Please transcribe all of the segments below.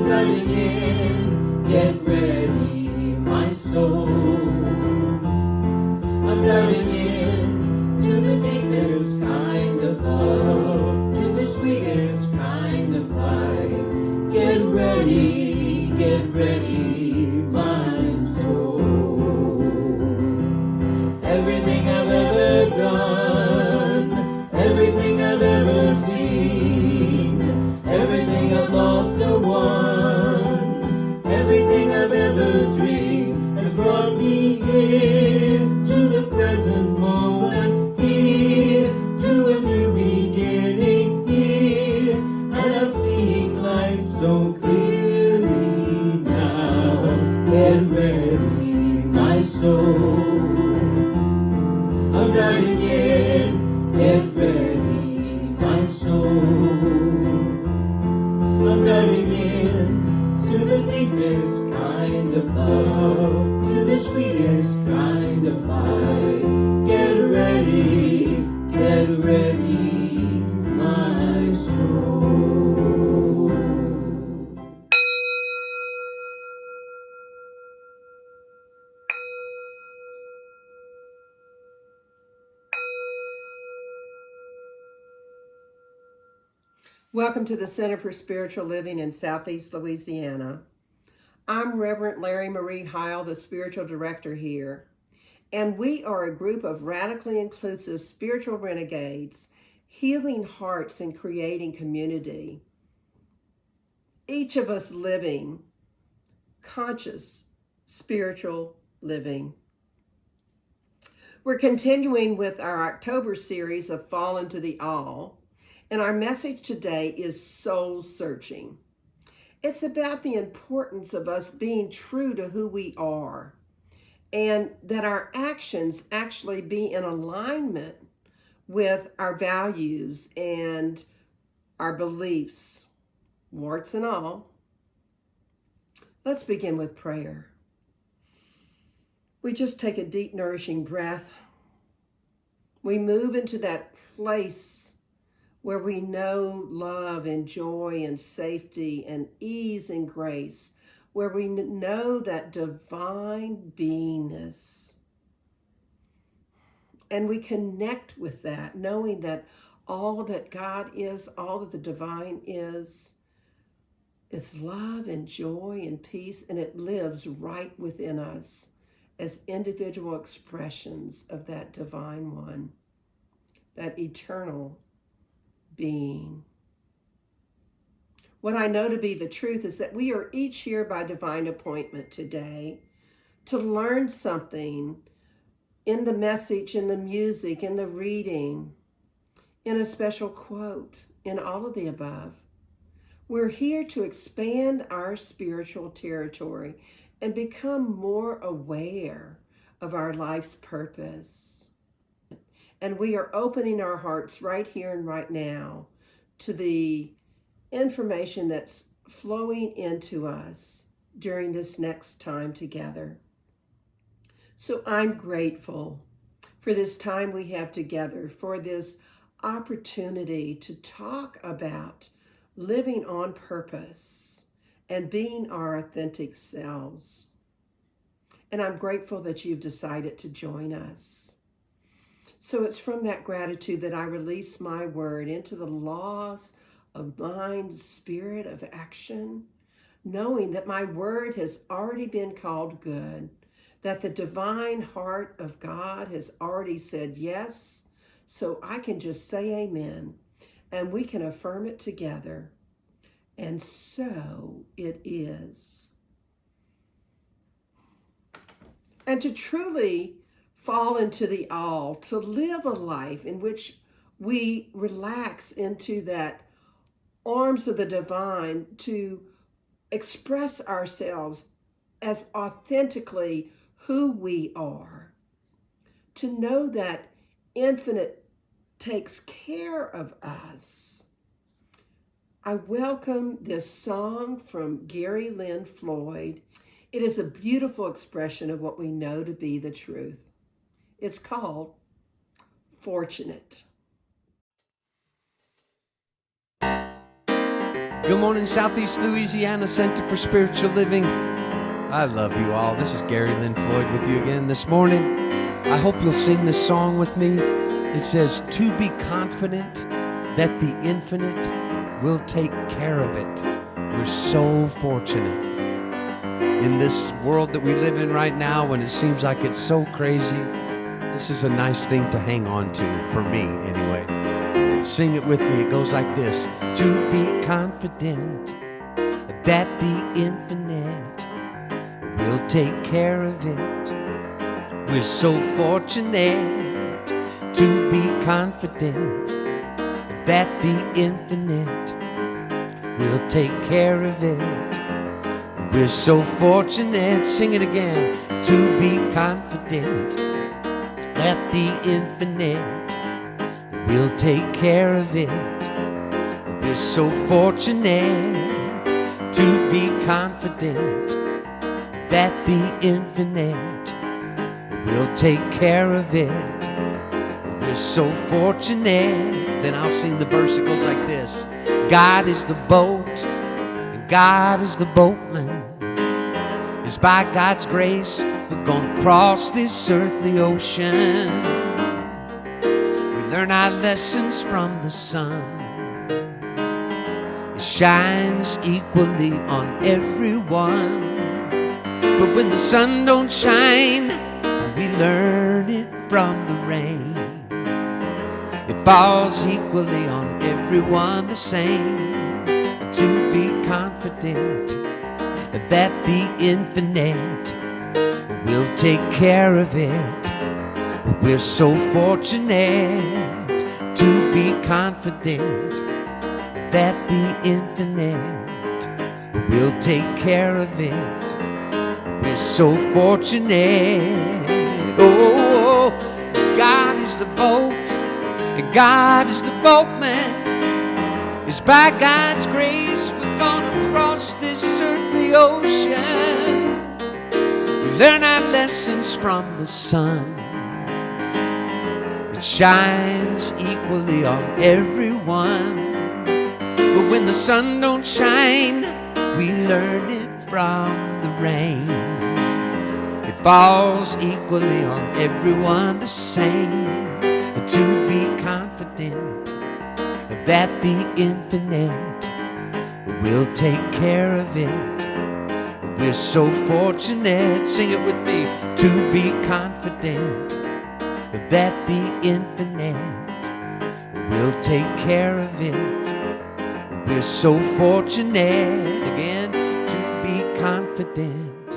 diving in, get ready, my soul. I'm diving in to the deepest kind of love, to the sweetest kind of life. Get ready, my soul. Everything I've ever done, everything I've ever seen, everything I've lost or won, everything I've ever dreamed has brought me here to the present moment, here to a new beginning, here, and I'm seeing life so clearly now. Get ready, my soul. I'm diving in, get ready, my soul. I'm diving in to the deepest kind of love, to the sweetest kind of life. Get ready, my soul. Welcome to the Center for Spiritual Living in Southeast Louisiana. I'm Reverend Larrye-Marie, the spiritual director here, and we are a group of radically inclusive spiritual renegades, healing hearts and creating community. Each of us living conscious spiritual living. We're continuing with our October series of Fall into the All. And our message today is soul searching. It's about the importance of us being true to who we are and that our actions actually be in alignment with our values and our beliefs, warts and all. Let's begin with prayer. We just take a deep, nourishing breath. We move into that place where we know love and joy and safety and ease and grace, where we know that divine beingness. And we connect with that, knowing that all that God is, all that the divine is love and joy and peace, and it lives right within us as individual expressions of that divine one, that eternal being. What I know to be the truth is that we are each here by divine appointment today to learn something in the message, in the music, in the reading, in a special quote, in all of the above. We're here to expand our spiritual territory and become more aware of our life's purpose. And we are opening our hearts right here and right now to the information that's flowing into us during this next time together. So I'm grateful for this time we have together, for this opportunity to talk about living on purpose and being our authentic selves. And I'm grateful that you've decided to join us. So it's from that gratitude that I release my word into the laws of mind, spirit, of action, knowing that my word has already been called good, that the divine heart of God has already said yes, so I can just say amen, and we can affirm it together. And so it is. And to truly fall into the all, to live a life in which we relax into that arms of the divine, to express ourselves as authentically who we are, to know that infinite takes care of us. I welcome this song from Gary Lynn Floyd. It is a beautiful expression of what we know to be the truth. It's called Fortunate. Good morning, Southeast Louisiana Center for Spiritual Living. I love you all. This is Gary Lynn Floyd with you again this morning. I hope you'll sing this song with me. It says, to be confident that the infinite will take care of it. We're so fortunate. In this world that we live in right now, when it seems like it's so crazy, this is a nice thing to hang on to, for me anyway. Sing it with me. It goes like this. To be confident that the infinite will take care of it. We're so fortunate to be confident that the infinite will take care of it. We're so fortunate, sing it again, to be confident that the infinite will take care of it. We're so fortunate to be confident that the infinite will take care of it. We're so fortunate. Then I'll sing the verse that goes like this. God is the boat, and God is the boatman. It's by God's grace we're gonna cross this earthly ocean. Learn our lessons from the sun. It shines equally on everyone. But when the sun don't shine, we learn it from the rain. It falls equally on everyone the same. To be confident that the infinite will take care of it. We're so fortunate to be confident that the infinite will take care of it. We're so fortunate. Oh, God is the boat, and God is the boatman. It's by God's grace we're gonna cross this earthly ocean. We learn our lessons from the sun. It shines equally on everyone. But when the sun don't shine, we learn it from the rain. It falls equally on everyone the same. To be confident that the infinite will take care of it. We're so fortunate, sing it with me, to be confident that the infinite will take care of it. We're so fortunate, again, to be confident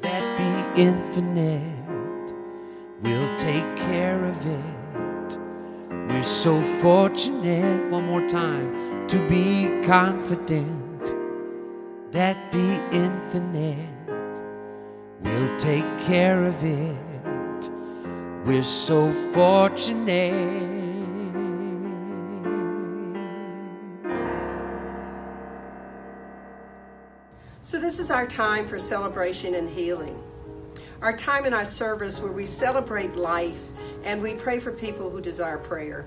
that the infinite will take care of it. We're so fortunate, one more time, to be confident that the infinite will take care of it. We're so fortunate. So this is our time for celebration and healing. Our time in our service where we celebrate life and we pray for people who desire prayer.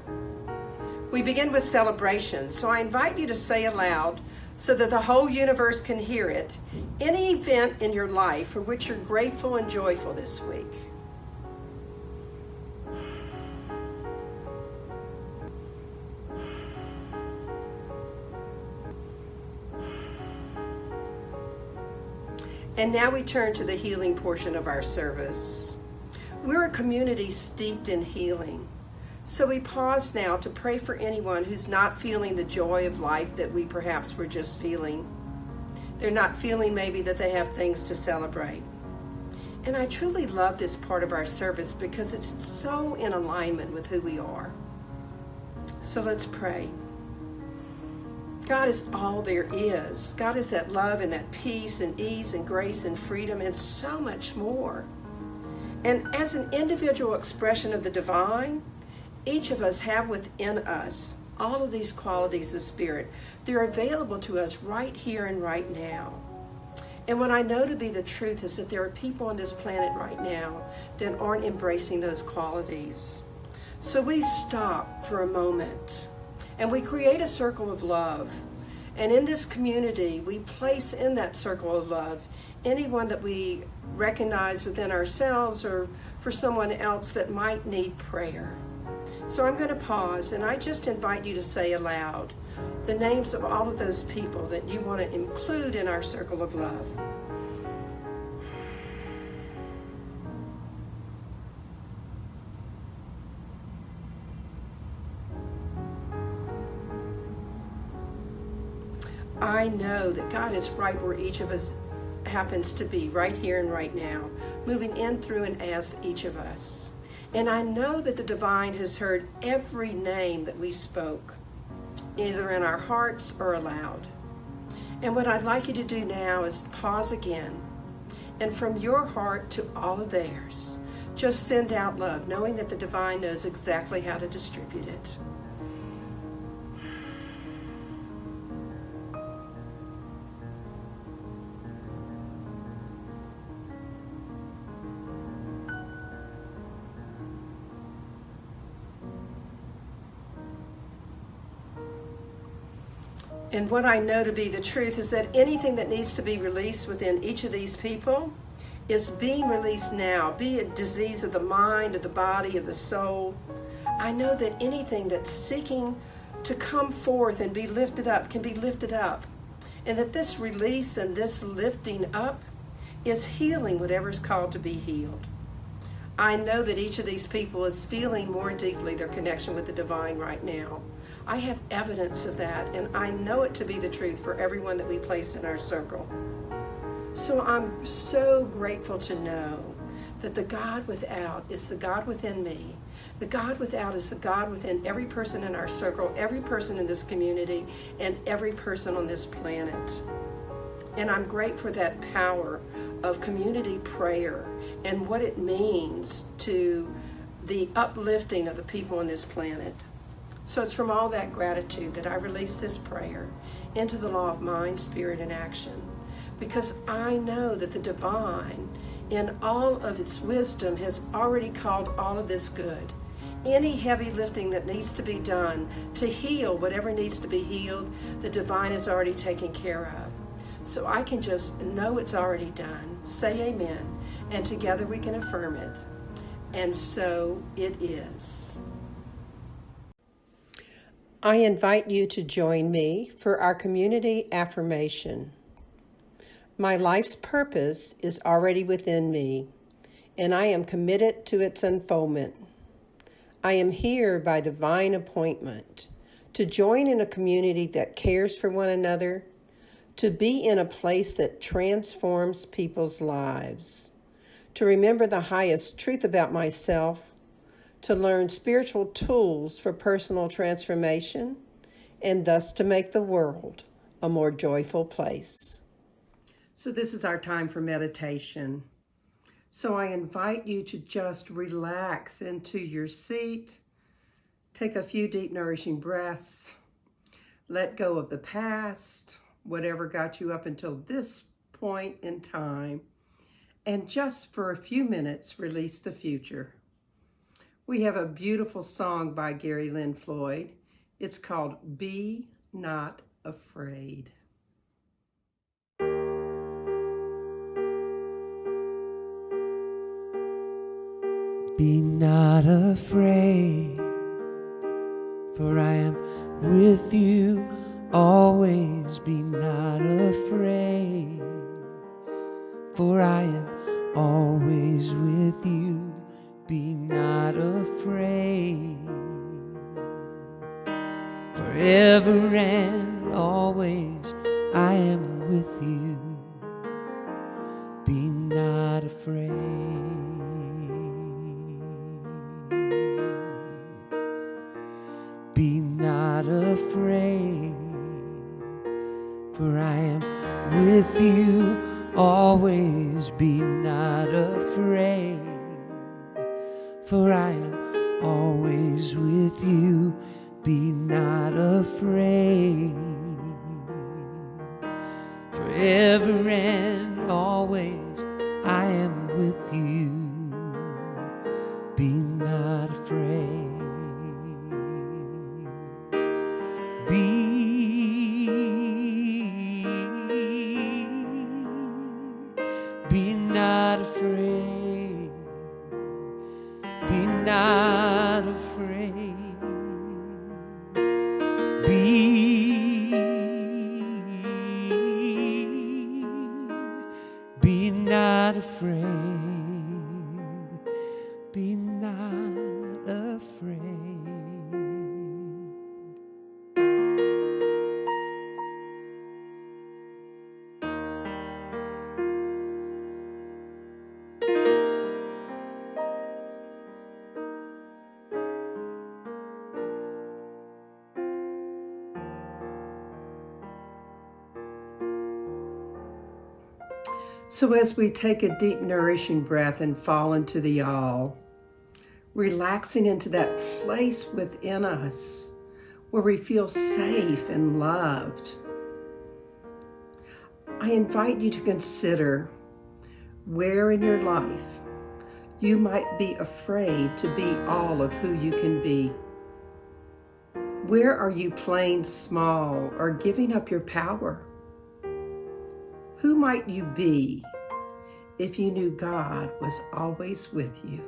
We begin with celebration, so I invite you to say aloud, so that the whole universe can hear it, any event in your life for which you're grateful and joyful this week. And now we turn to the healing portion of our service. We're a community steeped in healing. So we pause now to pray for anyone who's not feeling the joy of life that we perhaps were just feeling. They're not feeling maybe that they have things to celebrate. And I truly love this part of our service because it's so in alignment with who we are. So let's pray. God is all there is. God is that love and that peace and ease and grace and freedom and so much more. And as an individual expression of the divine, each of us have within us all of these qualities of spirit. They're available to us right here and right now. And what I know to be the truth is that there are people on this planet right now that aren't embracing those qualities. So we stop for a moment and we create a circle of love. And in this community, we place in that circle of love anyone that we recognize within ourselves or for someone else that might need prayer. So I'm going to pause, and I just invite you to say aloud the names of all of those people that you want to include in our circle of love. I know that God is right where each of us happens to be, right here and right now, moving in, through, and as each of us. And I know that the divine has heard every name that we spoke, either in our hearts or aloud. And what I'd like you to do now is pause again, and from your heart to all of theirs, just send out love, knowing that the divine knows exactly how to distribute it. And what I know to be the truth is that anything that needs to be released within each of these people is being released now, be it disease of the mind, of the body, of the soul. I know that anything that's seeking to come forth and be lifted up can be lifted up. And that this release and this lifting up is healing whatever's called to be healed. I know that each of these people is feeling more deeply their connection with the divine right now. I have evidence of that, and I know it to be the truth for everyone that we place in our circle. So I'm so grateful to know that the God without is the God within me. The God without is the God within every person in our circle, every person in this community, and every person on this planet. And I'm grateful for that power of community prayer and what it means to the uplifting of the people on this planet. So it's from all that gratitude that I release this prayer into the law of mind, spirit, and action. Because I know that the divine, in all of its wisdom, has already called all of this good. Any heavy lifting that needs to be done to heal whatever needs to be healed, the divine has already taken care of. So I can just know it's already done, say amen, and together we can affirm it. And so it is. I invite you to join me for our community affirmation. My life's purpose is already within me, and I am committed to its unfoldment. I am here by divine appointment to join in a community that cares for one another, to be in a place that transforms people's lives, to remember the highest truth about myself, to learn spiritual tools for personal transformation, and thus to make the world a more joyful place. So this is our time for meditation. So I invite you to just relax into your seat, take a few deep nourishing breaths, let go of the past, whatever got you up until this point in time, and just for a few minutes, release the future. We have a beautiful song by Gary Lynn Floyd. It's called Be Not Afraid. Be not afraid, for I am with you always. Be not afraid, for I am always with you. Be not afraid, forever and always I am with you. Be not afraid. Be not afraid, for I am with you always. Be not afraid, for I am always with you. Be not afraid, forever and always I am with you. Be not afraid. Be not afraid. Be not afraid. Be not afraid. Be not afraid. So as we take a deep, nourishing breath and fall into the all, relaxing into that place within us where we feel safe and loved, I invite you to consider where in your life you might be afraid to be all of who you can be. Where are you playing small or giving up your power? Who might you be if you knew God was always with you?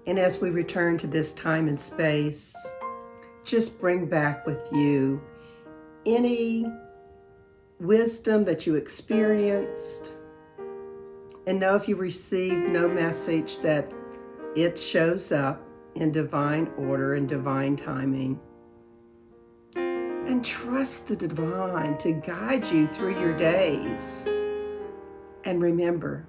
And as we return to this time and space, just bring back with you any wisdom that you experienced, and know if you received no message that it shows up in divine order and divine timing. And trust the divine to guide you through your days. And remember,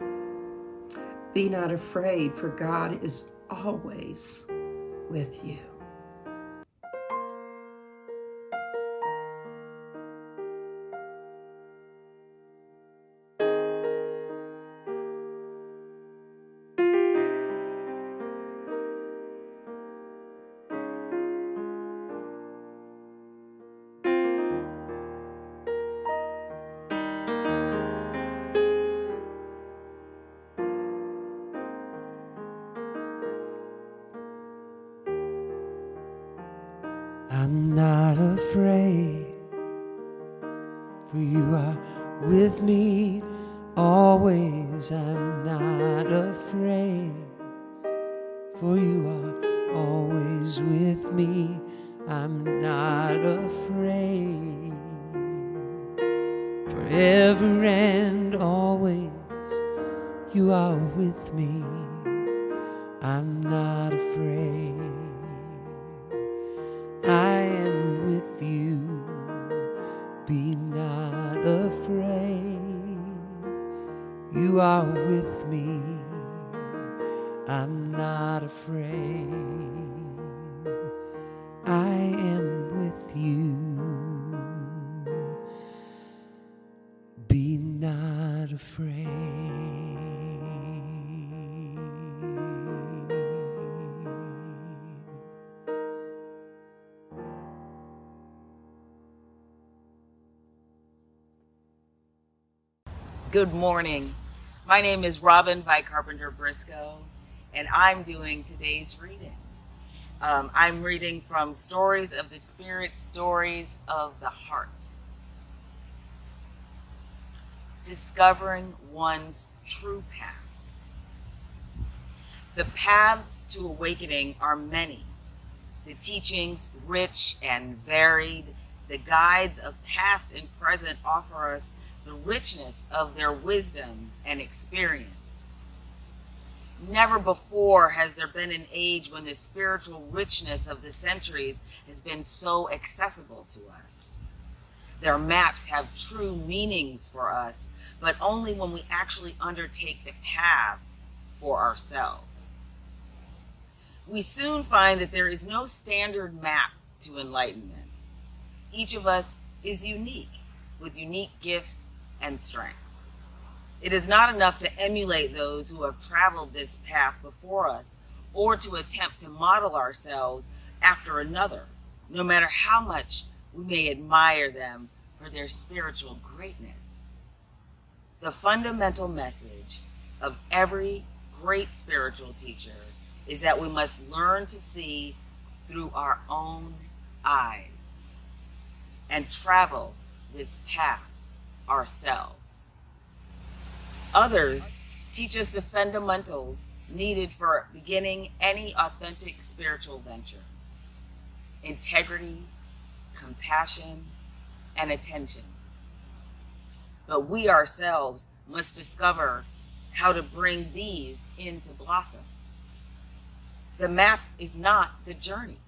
be not afraid, for God is always with you. I'm not afraid, for you are with me always. I'm not afraid, for you are always with me. I'm not afraid, forever and always you are with me. I'm not afraid. I am with you. Be not afraid. You are with me. I'm not afraid. I am with you. Be not afraid. Good morning. My name is Robin by Carpenter Briscoe, and I'm doing today's reading. I'm reading from Stories of the Spirit, Stories of the Heart. Discovering one's true path. The paths to awakening are many. The teachings rich and varied. The guides of past and present offer us the richness of their wisdom and experience. Never before has there been an age when the spiritual richness of the centuries has been so accessible to us. Their maps have true meanings for us, but only when we actually undertake the path for ourselves. We soon find that there is no standard map to enlightenment. Each of us is unique, with unique gifts and strengths. It is not enough to emulate those who have traveled this path before us, or to attempt to model ourselves after another, no matter how much we may admire them for their spiritual greatness. The fundamental message of every great spiritual teacher is that we must learn to see through our own eyes and travel this path ourselves. Others teach us the fundamentals needed for beginning any authentic spiritual venture: integrity, compassion, and attention. But we ourselves must discover how to bring these into blossom. The map is not the journey.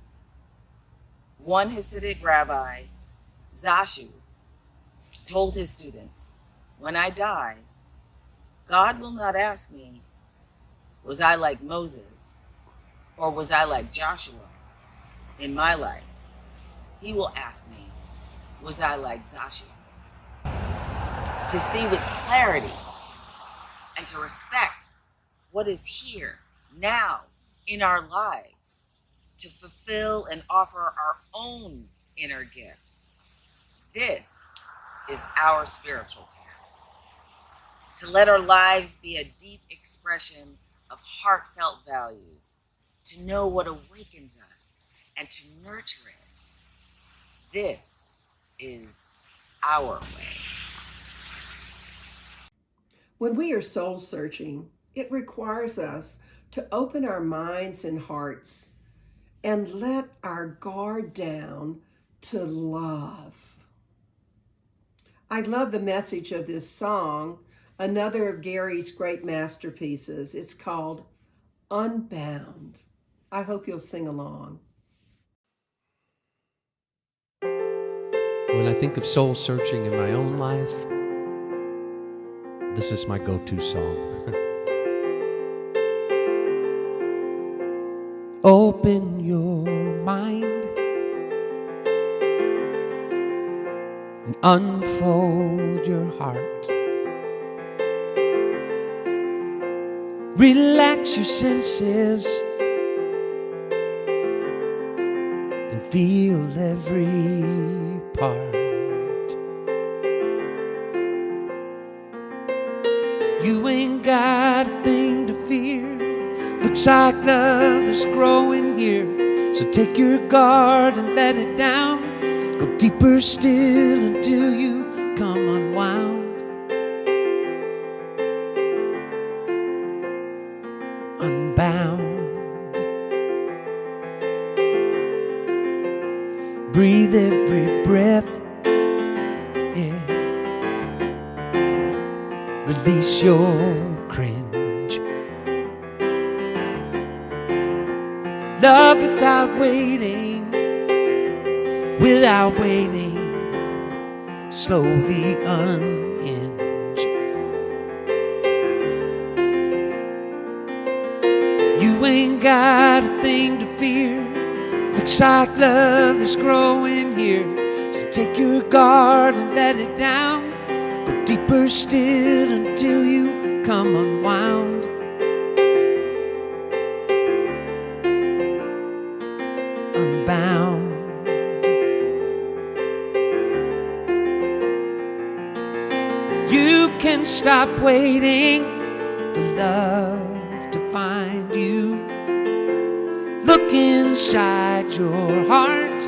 One Hasidic rabbi, Zashu, told his students, "When I die, God will not ask me, was I like Moses or was I like Joshua in my life? He will ask me, was I like Zashu?" To see with clarity and to respect what is here, now, in our lives, to fulfill and offer our own inner gifts. This is our spiritual path. To let our lives be a deep expression of heartfelt values, to know what awakens us and to nurture it. This is our way. When we are soul searching, it requires us to open our minds and hearts and let our guard down to love. I love the message of this song, another of Gary's great masterpieces. It's called Unbound. I hope you'll sing along. When I think of soul searching in my own life, this is my go-to song. Open your mind and unfold your heart. Relax your senses and feel every part. You ain't got a thing to fear. Looks like love is growing here. So take your guard and let it down. Go deeper still until you come unwound. Unbound. Breathe every breath in. Release your cringe. Love without waiting, without waiting. Slowly unhinge. You ain't got a thing to fear. Looks like love is growing here. So take your guard and let it down. Go deeper still until you come unwound. Unbound. You can stop waiting for love to find you. Look look inside your heart,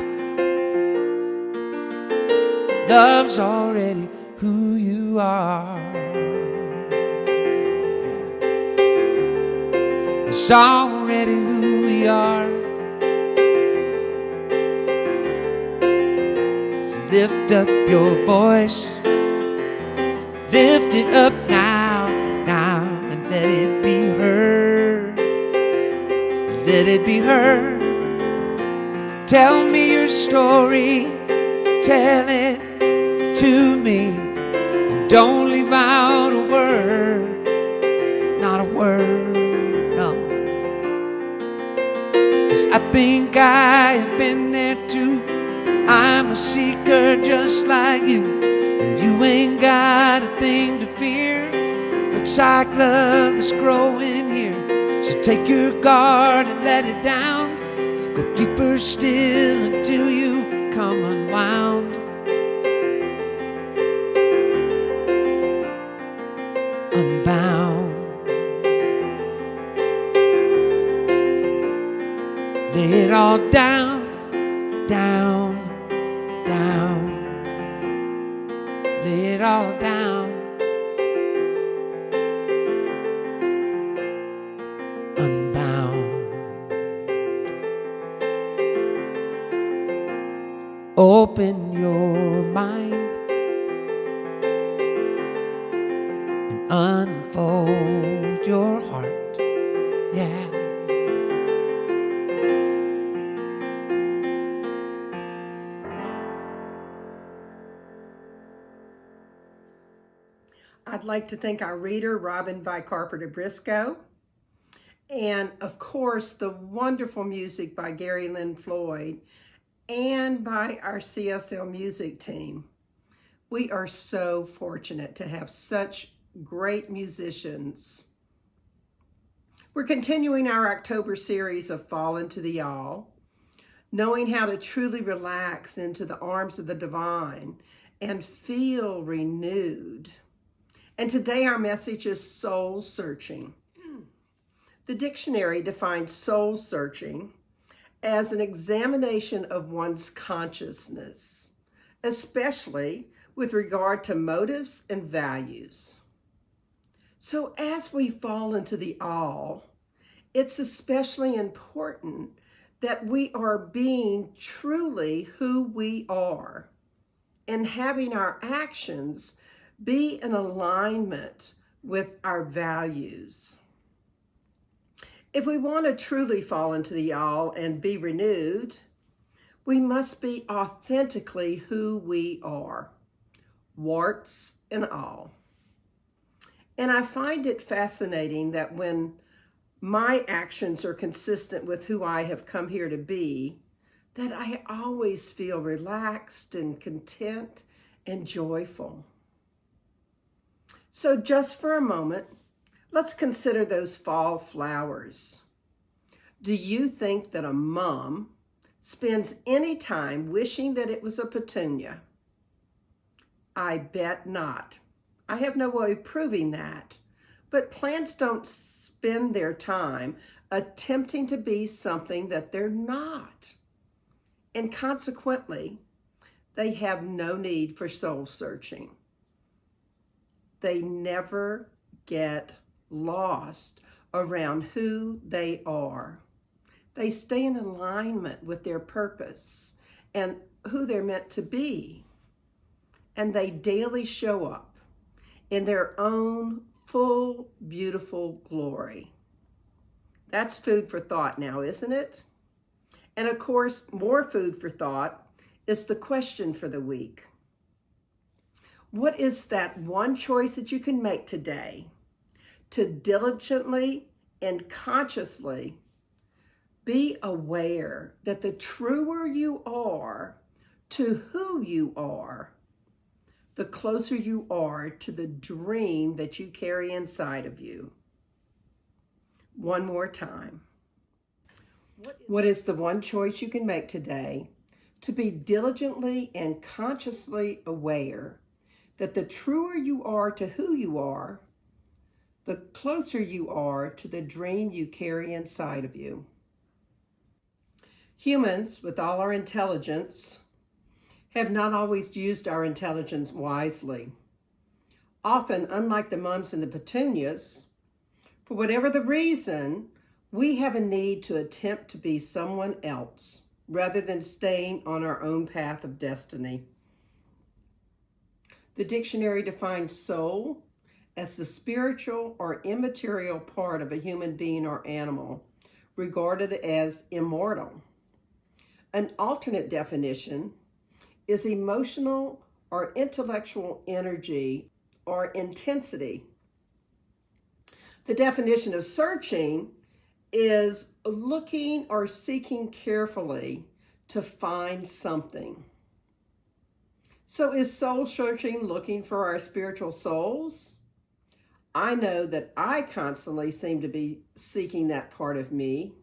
love's already who you are. It's already who we are. So lift up your voice, lift it up now, now, and let it be heard. Let it be heard. Tell me your story, tell it to me, and don't leave out a word, not a word, no. 'Cause I think I have been there too. I'm a seeker just like you, and you ain't got a thing to fear. Looks like love is growing here, so take your guard and let it down. Go deeper still until you come unwound. Unbound. Lay it all down, down, down. Lay it all down. Unbound. Open your mind and unfold your heart. Yeah. I'd like to thank our reader, Robin by Carpenter Briscoe, and of course the wonderful music by Gary Lynn Floyd and by our CSL music team. We are so fortunate to have such great musicians. We're continuing our October series of Fall into the Y'all, knowing how to truly relax into the arms of the divine and feel renewed. And today our message is soul searching. The dictionary defines soul searching as an examination of one's consciousness, especially with regard to motives and values. So as we fall into the all, it's especially important that we are being truly who we are and having our actions be in alignment with our values. If we want to truly fall into the all and be renewed, we must be authentically who we are, warts and all. And I find it fascinating that when my actions are consistent with who I have come here to be, that I always feel relaxed and content and joyful. So just for a moment, let's consider those fall flowers. Do you think that a mom spends any time wishing that it was a petunia? I bet not. I have no way of proving that, but plants don't spend their time attempting to be something that they're not. And consequently, they have no need for soul searching. They never get lost around who they are. They stay in alignment with their purpose and who they're meant to be. And they daily show up in their own full, beautiful glory. That's food for thought now, isn't it? And of course, more food for thought is the question for the week. What is that one choice that you can make today to diligently and consciously be aware that the truer you are to who you are, the closer you are to the dream that you carry inside of you? One more time. What is the one choice you can make today to be diligently and consciously aware that the truer you are to who you are, the closer you are to the dream you carry inside of you? Humans, with all our intelligence, have not always used our intelligence wisely. Often, unlike the mums and the petunias, for whatever the reason, we have a need to attempt to be someone else rather than staying on our own path of destiny. The dictionary defines soul as the spiritual or immaterial part of a human being or animal, regarded as immortal. An alternate definition is emotional or intellectual energy or intensity. The definition of searching is looking or seeking carefully to find something. So is soul searching looking for our spiritual souls? I know that I constantly seem to be seeking that part of me.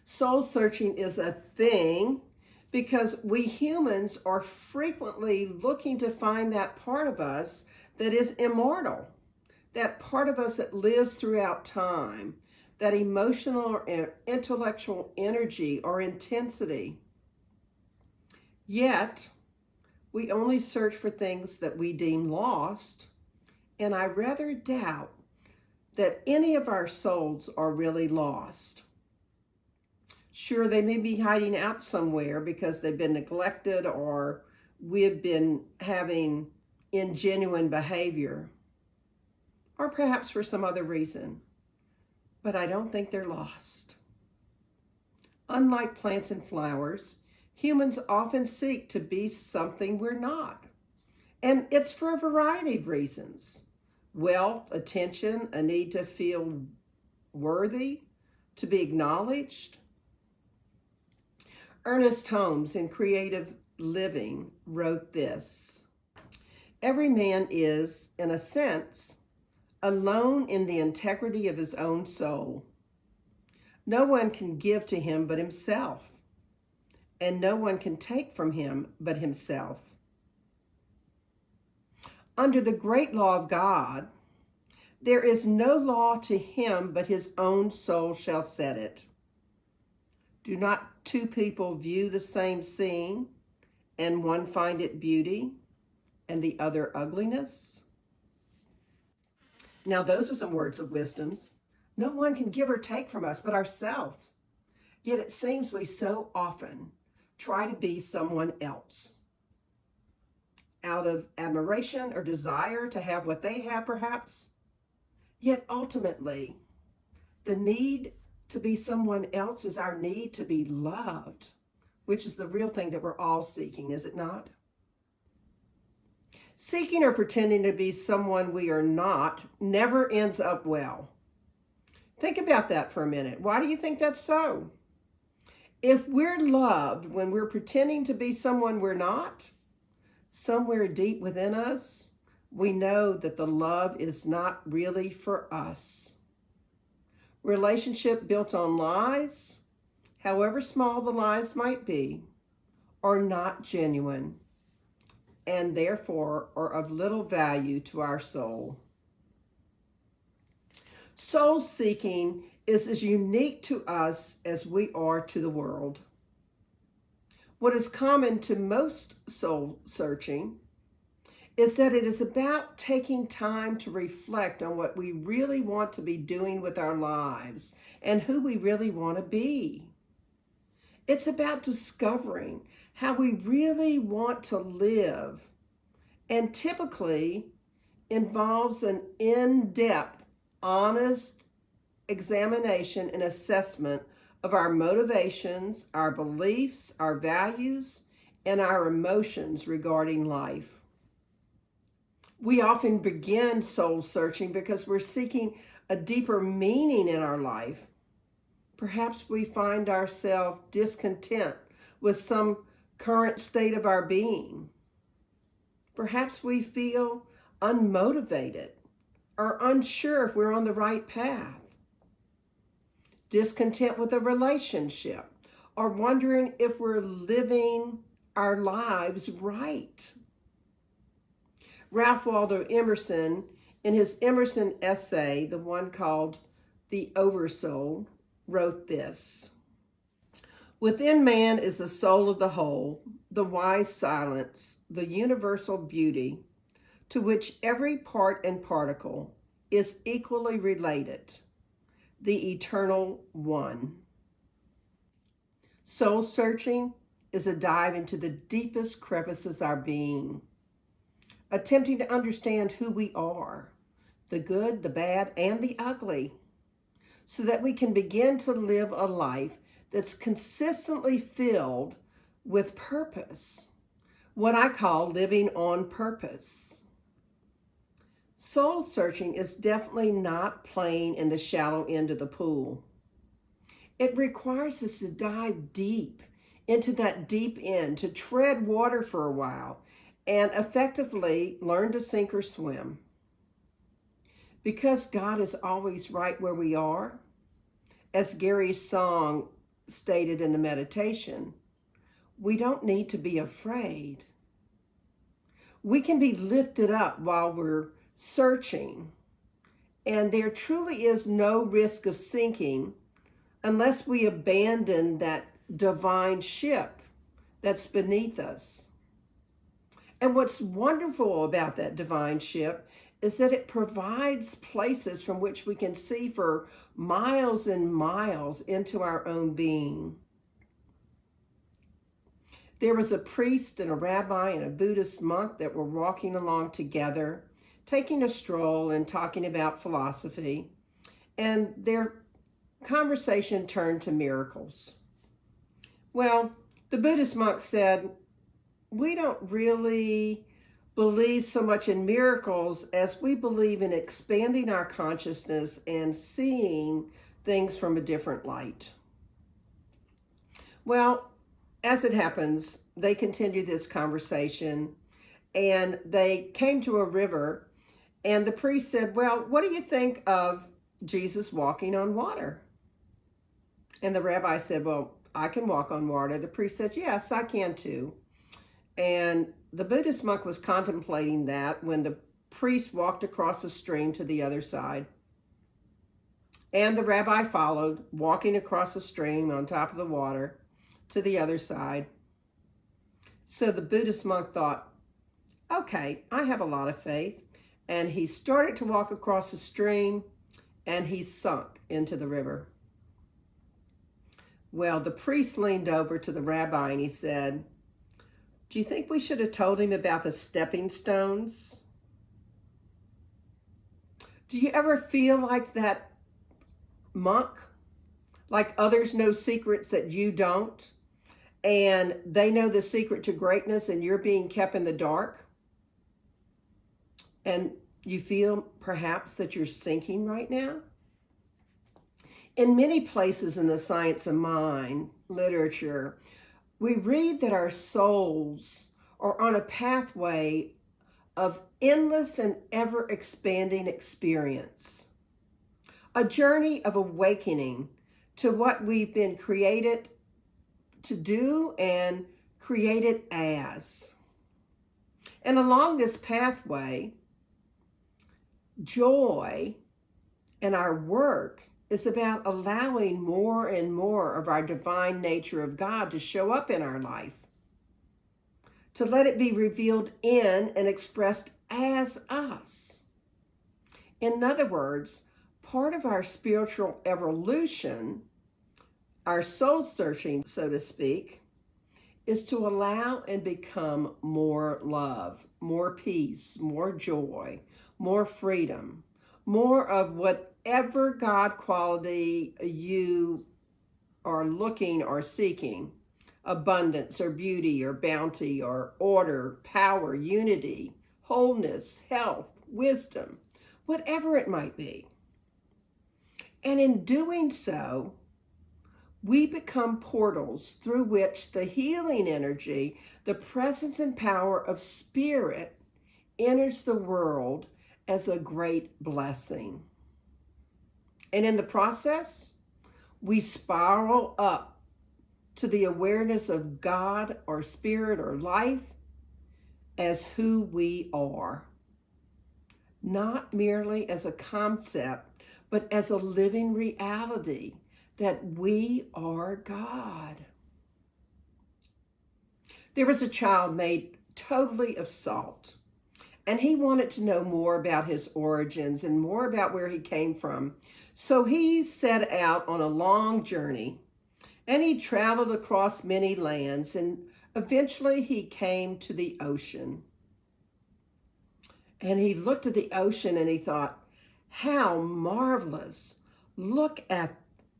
Soul searching is a thing because we humans are frequently looking to find that part of us that is immortal, that part of us that lives throughout time, that emotional or intellectual energy or intensity. Yet, we only search for things that we deem lost, and I rather doubt that any of our souls are really lost. Sure, they may be hiding out somewhere because they've been neglected or we've been having ingenuine behavior, or perhaps for some other reason, but I don't think they're lost. Unlike plants and flowers, humans often seek to be something we're not, and it's for a variety of reasons. Wealth, attention, a need to feel worthy, to be acknowledged. Ernest Holmes, in Creative Living, wrote this: "Every man is, in a sense, alone in the integrity of his own soul. No one can give to him but himself, and no one can take from him but himself. Under the great law of God, there is no law to him but his own soul shall set it. Do not two people view the same scene, and one find it beauty, and the other ugliness?" Now, those are some words of wisdoms. No one can give or take from us but ourselves. Yet it seems we so often try to be someone else. Out of admiration or desire to have what they have, perhaps. Yet ultimately, the need to be someone else is our need to be loved, which is the real thing that we're all seeking, is it not? Seeking or pretending to be someone we are not never ends up well. Think about that for a minute. Why do you think that's so? If we're loved when we're pretending to be someone we're not, somewhere deep within us, we know that the love is not really for us. Relationship built on lies, however small the lies might be, are not genuine, and therefore are of little value to our soul. Soul seeking is as unique to us as we are to the world. What is common to most soul searching is that it is about taking time to reflect on what we really want to be doing with our lives and who we really want to be. It's about discovering how we really want to live, and typically involves an in-depth, honest examination and assessment of our motivations, our beliefs, our values, and our emotions regarding life. We often begin soul searching because we're seeking a deeper meaning in our life. Perhaps we find ourselves discontent with some current state of our being. Perhaps we feel unmotivated or unsure if we're on the right path. Discontent with a relationship, or wondering if we're living our lives right. Ralph Waldo Emerson, in his Emerson essay, the one called The Oversoul, wrote this: Within man is the soul of the whole, the wise silence, the universal beauty, to which every part and particle is equally related, the eternal one. Soul searching is a dive into the deepest crevices of our being, attempting to understand who we are, the good, the bad, and the ugly, so that we can begin to live a life that's consistently filled with purpose, what I call living on purpose. Soul searching is definitely not playing in the shallow end of the pool. It requires us to dive deep into that deep end, to tread water for a while, and effectively learn to sink or swim. Because God is always right where we are, as Gary's song stated in the meditation, we don't need to be afraid. We can be lifted up while we're searching, and there truly is no risk of sinking unless we abandon that divine ship that's beneath us. And what's wonderful about that divine ship is that it provides places from which we can see for miles and miles into our own being. There was a priest and a rabbi and a Buddhist monk that were walking along together, taking a stroll and talking about philosophy, and their conversation turned to miracles. Well, the Buddhist monk said, "We don't really believe so much in miracles as we believe in expanding our consciousness and seeing things from a different light." Well, as it happens, they continued this conversation and they came to a river, and the priest said, "Well, what do you think of Jesus walking on water?" And the rabbi said, "Well, I can walk on water." The priest said, "Yes, I can too." And the Buddhist monk was contemplating that when the priest walked across the stream to the other side. And the rabbi followed, walking across the stream on top of the water to the other side. So the Buddhist monk thought, okay, I have a lot of faith. And he started to walk across the stream, and he sunk into the river. Well, the priest leaned over to the rabbi and he said, "Do you think we should have told him about the stepping stones?" Do you ever feel like that monk? Like others know secrets that you don't, and they know the secret to greatness and you're being kept in the dark? And you feel perhaps that you're sinking right now? In many places in the science of mind literature, we read that our souls are on a pathway of endless and ever-expanding experience, a journey of awakening to what we've been created to do and created as. And along this pathway, joy and our work is about allowing more and more of our divine nature of God to show up in our life, to let it be revealed in and expressed as us. In other words, part of our spiritual evolution, our soul searching, so to speak, is to allow and become more love, more peace, more joy, more freedom, more of whatever God quality you are looking or seeking, abundance or beauty or bounty or order, power, unity, wholeness, health, wisdom, whatever it might be. And in doing so, we become portals through which the healing energy, the presence and power of spirit enters the world as a great blessing. And in the process, we spiral up to the awareness of God or spirit or life as who we are, not merely as a concept, but as a living reality that we are God. There was a child made totally of salt, and he wanted to know more about his origins and more about where he came from. So he set out on a long journey, and he traveled across many lands, and eventually he came to the ocean. And he looked at the ocean and he thought, how marvelous. Look at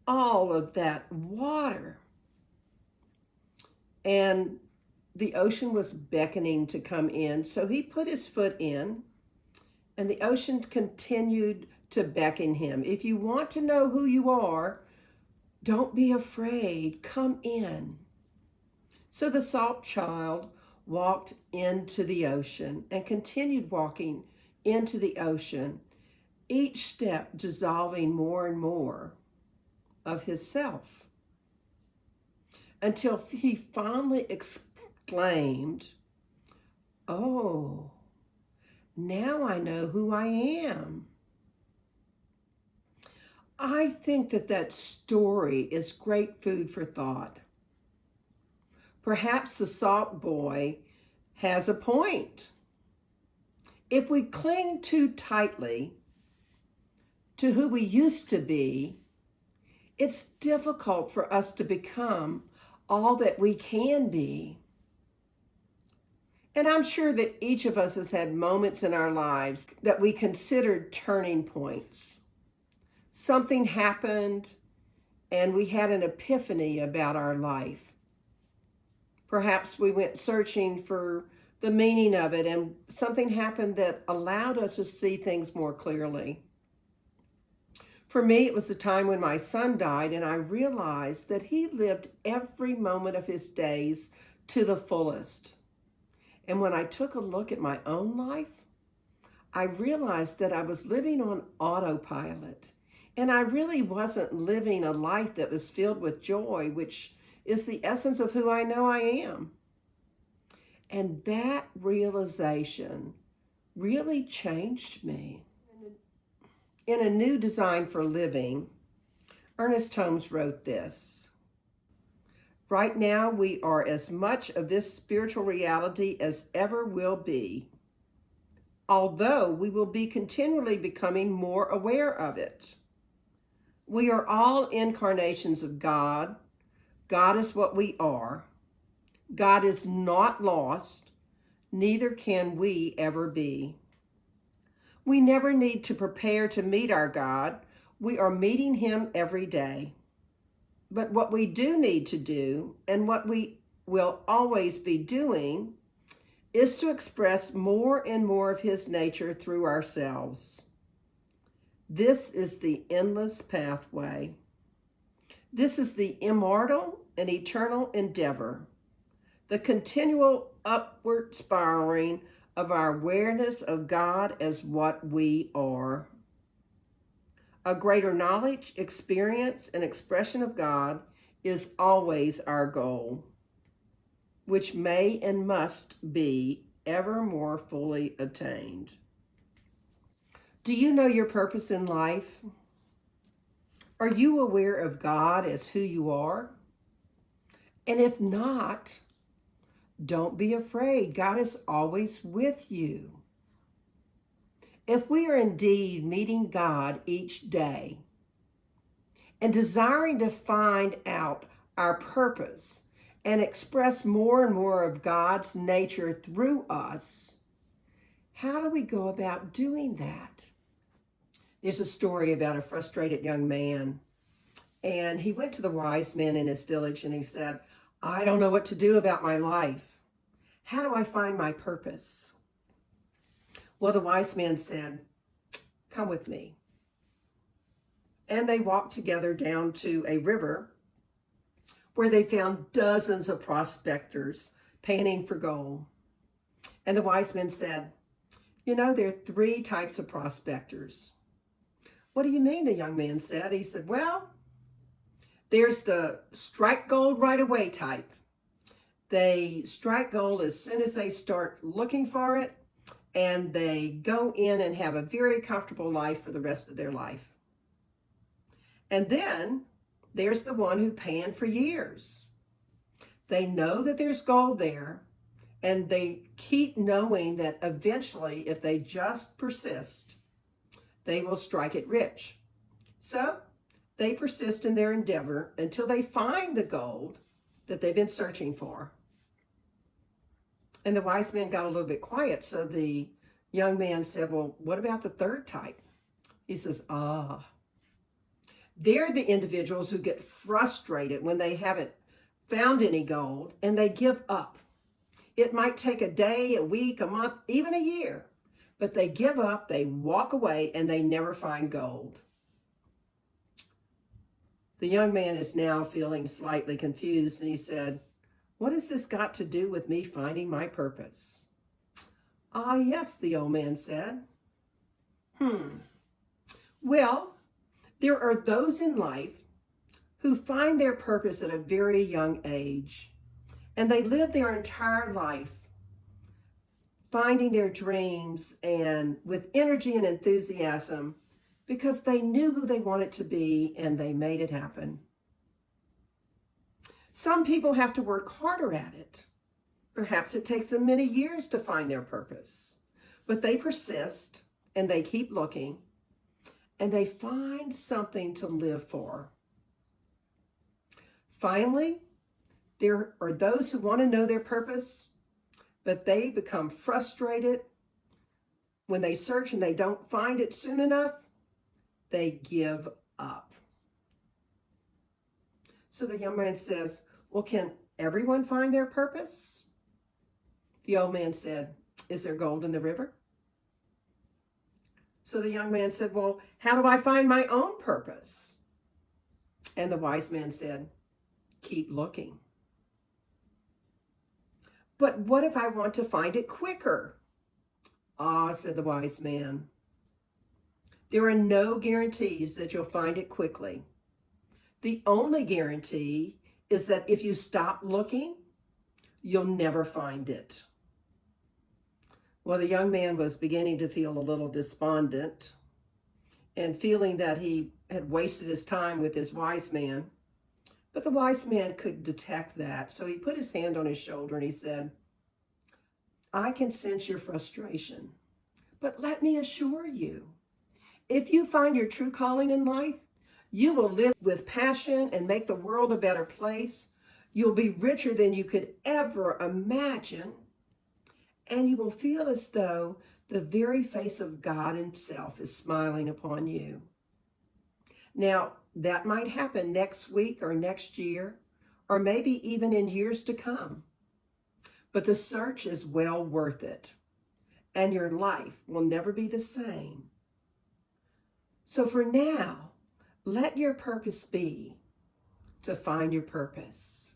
all of that water. And the ocean was beckoning to come in. So he put his foot in, and the ocean continued to beckon him. If you want to know who you are, don't be afraid. Come in. So the salt child walked into the ocean and continued walking into the ocean, each step dissolving more and more of his self, until he finally exclaimed, oh, now I know who I am. I think that story is great food for thought. Perhaps the salt boy has a point. If we cling too tightly to who we used to be, it's difficult for us to become all that we can be. And I'm sure that each of us has had moments in our lives that we considered turning points. Something happened and we had an epiphany about our life. Perhaps we went searching for the meaning of it, and something happened that allowed us to see things more clearly. For me, it was the time when my son died, and I realized that he lived every moment of his days to the fullest. And when I took a look at my own life, I realized that I was living on autopilot, and I really wasn't living a life that was filled with joy, which is the essence of who I know I am. And that realization really changed me. In A New Design for Living, Ernest Holmes wrote this: right now we are as much of this spiritual reality as ever will be, although we will be continually becoming more aware of it. We are all incarnations of God. God is what we are. God is not lost, neither can we ever be. We never need to prepare to meet our God. We are meeting him every day. But what we do need to do, and what we will always be doing, is to express more and more of his nature through ourselves. This is the endless pathway. This is the immortal and eternal endeavor, the continual upward spiraling of our awareness of God as what we are. A greater knowledge, experience, and expression of God is always our goal, which may and must be ever more fully attained. Do you know your purpose in life? Are you aware of God as who you are? And if not, don't be afraid. God is always with you. If we are indeed meeting God each day and desiring to find out our purpose and express more and more of God's nature through us, how do we go about doing that? There's a story about a frustrated young man, and he went to the wise men in his village and he said, I don't know what to do about my life. How do I find my purpose? Well, the wise men said, come with me. And they walked together down to a river where they found dozens of prospectors panning for gold. And the wise men said, you know, there are 3 types of prospectors. What do you mean? The young man said. He said, well, there's the strike gold right away type. They strike gold as soon as they start looking for it, and they go in and have a very comfortable life for the rest of their life. And then there's the one who panned for years. They know that there's gold there, and they keep knowing that eventually, if they just persist, they will strike it rich. So they persist in their endeavor until they find the gold that they've been searching for. And the wise man got a little bit quiet, so the young man said, well, what about the third type? He says, they're the individuals who get frustrated when they haven't found any gold and they give up. It might take a day, a week, a month, even a year, but they give up, they walk away, and they never find gold. The young man is now feeling slightly confused, and he said, what has this got to do with me finding my purpose? Yes, the old man said. Well, there are those in life who find their purpose at a very young age, and they live their entire life finding their dreams and with energy and enthusiasm because they knew who they wanted to be and they made it happen. Some people have to work harder at it. Perhaps it takes them many years to find their purpose, but they persist and they keep looking and they find something to live for. Finally, there are those who want to know their purpose, but they become frustrated when they search and they don't find it soon enough. They give up. So the young man says, well, can everyone find their purpose? The old man said, is there gold in the river? So the young man said, well, how do I find my own purpose? And the wise man said, keep looking. But what if I want to find it quicker? Said the wise man, there are no guarantees that you'll find it quickly. The only guarantee is that if you stop looking, you'll never find it. Well, the young man was beginning to feel a little despondent and feeling that he had wasted his time with his wise man. But the wise man could detect that. So he put his hand on his shoulder and he said, I can sense your frustration, but let me assure you, if you find your true calling in life, you will live with passion and make the world a better place. You'll be richer than you could ever imagine. And you will feel as though the very face of God himself is smiling upon you. Now, that might happen next week or next year, or maybe even in years to come. But the search is well worth it, and your life will never be the same. So for now, let your purpose be to find your purpose.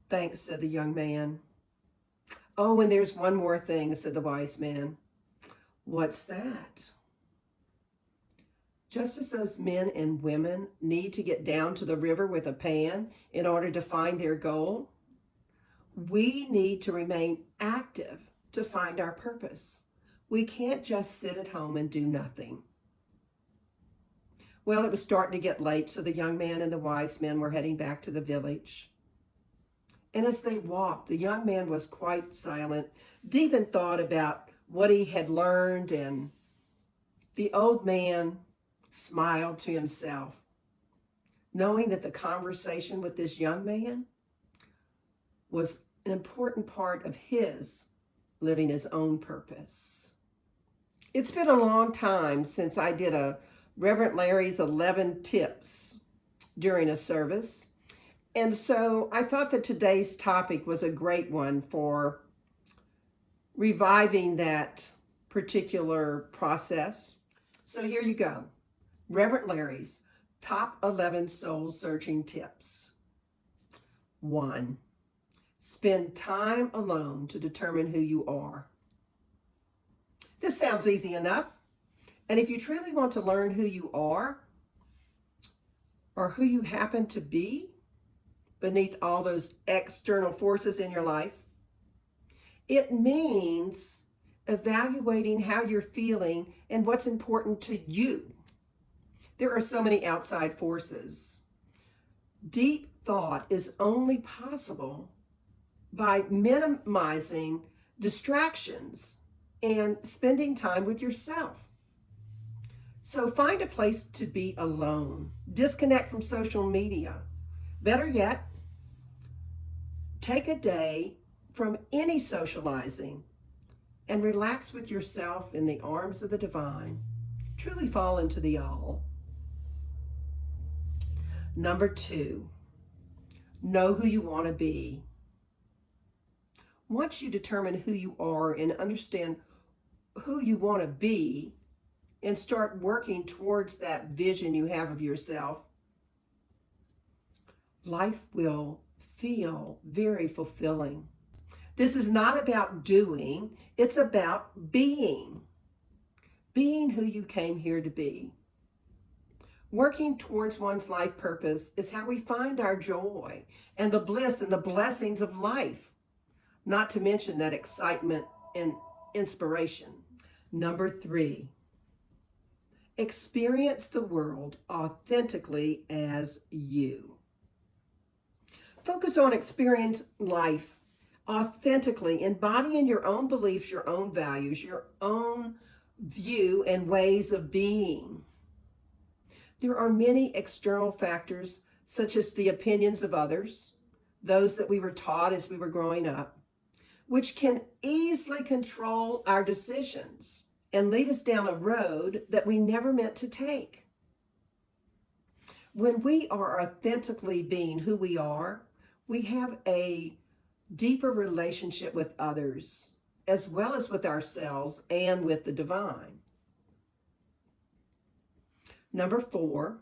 Thanks, said the young man. Oh, and there's one more thing, said the wise man. What's that? Just as those men and women need to get down to the river with a pan in order to find their goal, we need to remain active to find our purpose. We can't just sit at home and do nothing. Well, it was starting to get late, so the young man and the wise men were heading back to the village. And as they walked, the young man was quite silent, deep in thought about what he had learned, and the old man smiled to himself, knowing that the conversation with this young man was an important part of his living his own purpose. It's been a long time since I did a Reverend Larry's 11 tips during a service. And so I thought that today's topic was a great one for reviving that particular process. So here you go. Reverend Larry's top 11 soul-searching tips. 1, spend time alone to determine who you are. This sounds easy enough. And if you truly want to learn who you are or who you happen to be beneath all those external forces in your life, it means evaluating how you're feeling and what's important to you. There are so many outside forces. Deep thought is only possible by minimizing distractions and spending time with yourself. So find a place to be alone. Disconnect from social media. Better yet, take a day from any socializing and relax with yourself in the arms of the divine. Truly fall into the all. Number 2, know who you want to be. Once you determine who you are and understand who you want to be and start working towards that vision you have of yourself, life will feel very fulfilling. This is not about doing, it's about being. Being who you came here to be. Working towards one's life purpose is how we find our joy and the bliss and the blessings of life, not to mention that excitement and inspiration. Number 3, experience the world authentically as you. Focus on experiencing life authentically, embodying your own beliefs, your own values, your own view and ways of being. There are many external factors, such as the opinions of others, those that we were taught as we were growing up, which can easily control our decisions and lead us down a road that we never meant to take. When we are authentically being who we are, we have a deeper relationship with others, as well as with ourselves and with the divine. Number 4,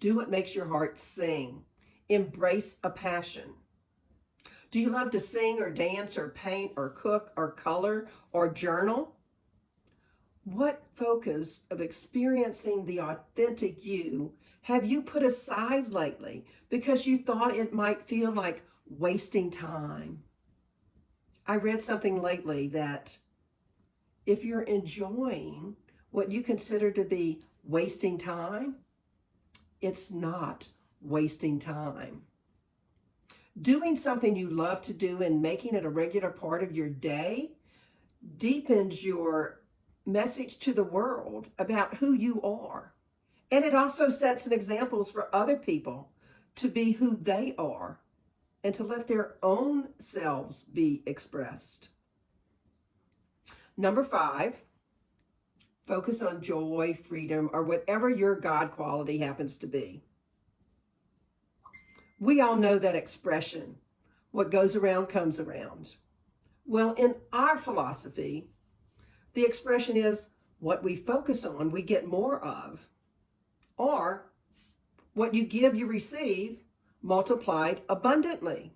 do what makes your heart sing. Embrace a passion. Do you love to sing or dance or paint or cook or color or journal? What focus of experiencing the authentic you have you put aside lately because you thought it might feel like wasting time? I read something lately that if you're enjoying what you consider to be wasting time, it's not wasting time. Doing something you love to do and making it a regular part of your day deepens your message to the world about who you are. And it also sets an example for other people to be who they are and to let their own selves be expressed. Number 5, focus on joy, freedom, or whatever your God quality happens to be. We all know that expression, what goes around comes around. Well, in our philosophy, the expression is what we focus on, we get more of, or what you give, you receive, multiplied abundantly.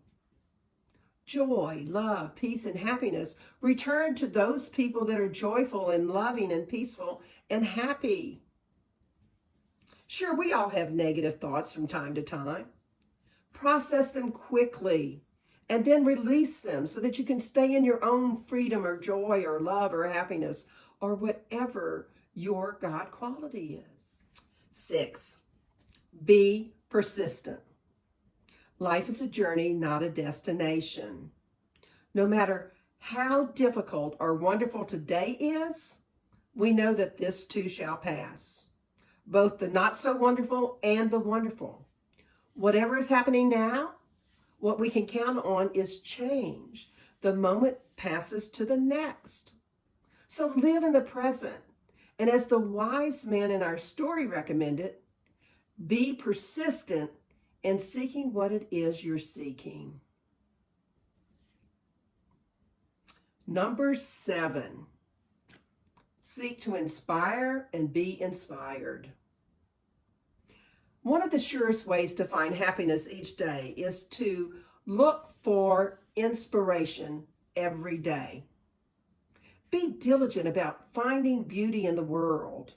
Joy, love, peace, and happiness return to those people that are joyful and loving and peaceful and happy. Sure, we all have negative thoughts from time to time. Process them quickly and then release them so that you can stay in your own freedom or joy or love or happiness or whatever your God quality is. 6, be persistent. Life is a journey, not a destination. No matter how difficult or wonderful today is, we know that this too shall pass. Both the not so wonderful and the wonderful. Whatever is happening now, what we can count on is change. The moment passes to the next. So live in the present. And as the wise man in our story recommended, be persistent in seeking what it is you're seeking. Number 7, seek to inspire and be inspired. One of the surest ways to find happiness each day is to look for inspiration every day. Be diligent about finding beauty in the world,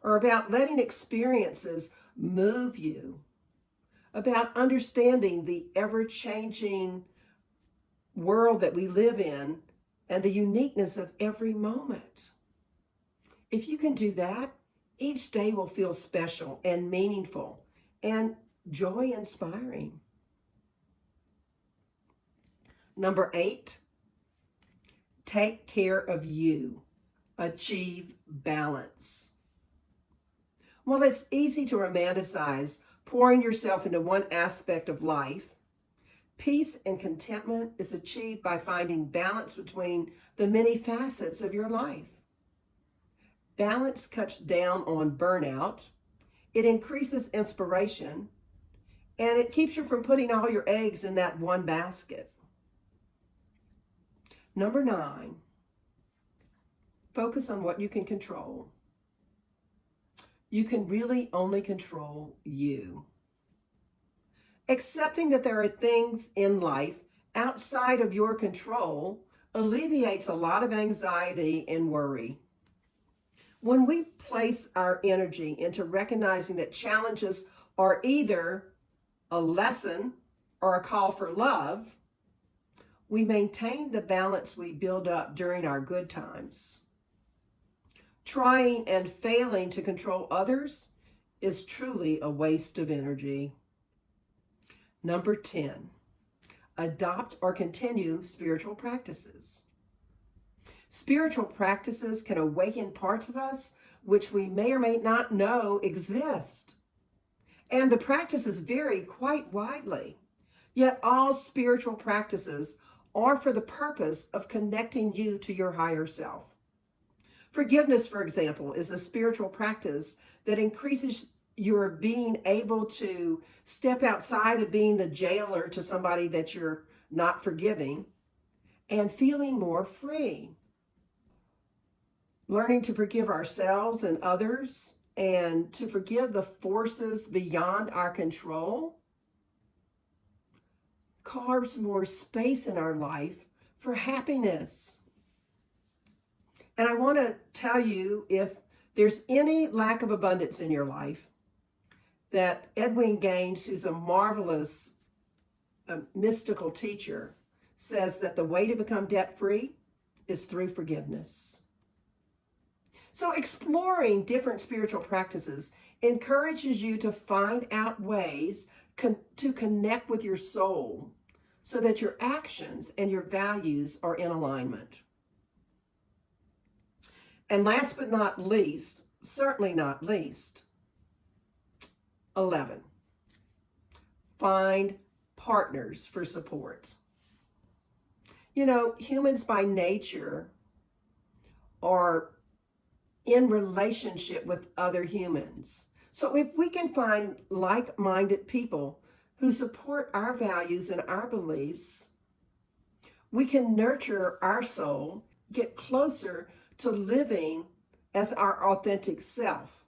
or about letting experiences move you, about understanding the ever-changing world that we live in and the uniqueness of every moment. If you can do that, each day will feel special and meaningful and joy inspiring. Number 8, take care of you. Achieve balance. While it's easy to romanticize pouring yourself into one aspect of life, peace and contentment is achieved by finding balance between the many facets of your life. Balance cuts down on burnout, it increases inspiration, and it keeps you from putting all your eggs in that one basket. Number 9, focus on what you can control. You can really only control you. Accepting that there are things in life outside of your control alleviates a lot of anxiety and worry. When we place our energy into recognizing that challenges are either a lesson or a call for love, we maintain the balance we build up during our good times. Trying and failing to control others is truly a waste of energy. Number 10, adopt or continue spiritual practices. Spiritual practices can awaken parts of us which we may or may not know exist. And the practices vary quite widely. Yet all spiritual practices are for the purpose of connecting you to your higher self. Forgiveness, for example, is a spiritual practice that increases your being able to step outside of being the jailer to somebody that you're not forgiving and feeling more free. Learning to forgive ourselves and others and to forgive the forces beyond our control carves more space in our life for happiness. And I want to tell you, if there's any lack of abundance in your life, that Edwin Gaines, who's a marvelous mystical teacher, says that the way to become debt-free is through forgiveness. So exploring different spiritual practices encourages you to find out ways to connect with your soul so that your actions and your values are in alignment. And last but not least, certainly not least, 11, find partners for support. You know, humans by nature are in relationship with other humans. So if we can find like-minded people who support our values and our beliefs, we can nurture our soul, get closer to living as our authentic self.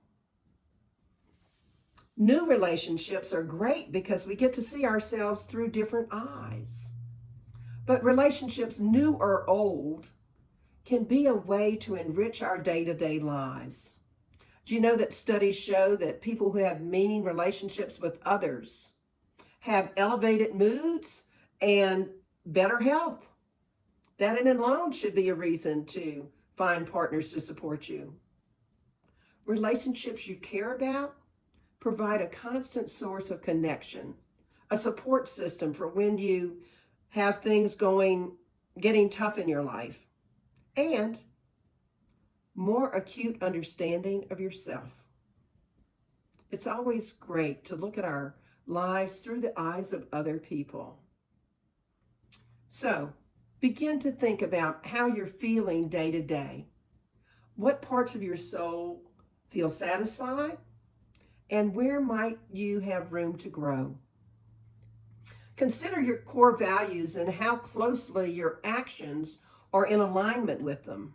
New relationships are great because we get to see ourselves through different eyes. But relationships, new or old, can be a way to enrich our day-to-day lives. Do you know that studies show that people who have meaning relationships with others have elevated moods and better health? That in alone should be a reason to find partners to support you. Relationships you care about provide a constant source of connection, a support system for when you have things getting tough in your life, and more acute understanding of yourself. It's always great to look at our lives through the eyes of other people. So, begin to think about how you're feeling day to day. What parts of your soul feel satisfied? And where might you have room to grow? Consider your core values and how closely your actions are in alignment with them.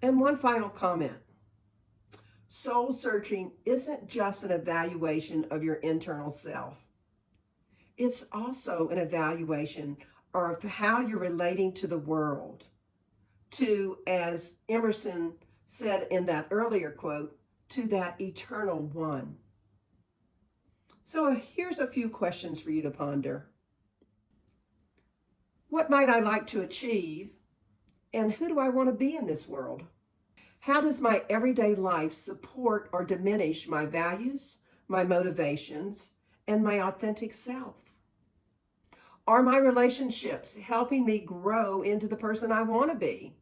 And one final comment. Soul searching isn't just an evaluation of your internal self. It's also an evaluation of how you're relating to the world, to, as Emerson said in that earlier quote, to that eternal one. So here's a few questions for you to ponder. What might I like to achieve? And who do I want to be in this world? How does my everyday life support or diminish my values, my motivations, and my authentic self? Are my relationships helping me grow into the person I want to be?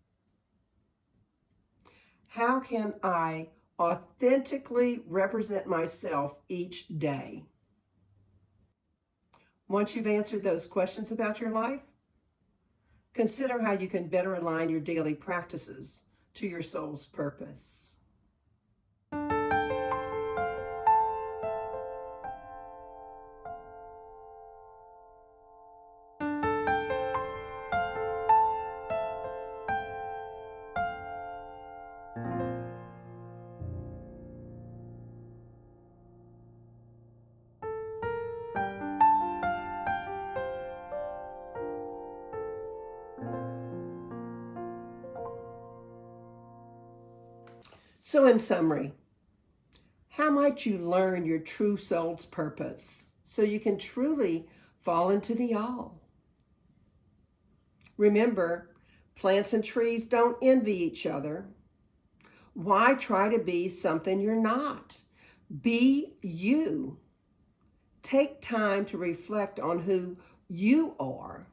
How can I authentically represent myself each day? Once you've answered those questions about your life, consider how you can better align your daily practices to your soul's purpose. So in summary, how might you learn your true soul's purpose so you can truly fall into the all? Remember, plants and trees don't envy each other. Why try to be something you're not? Be you. Take time to reflect on who you are.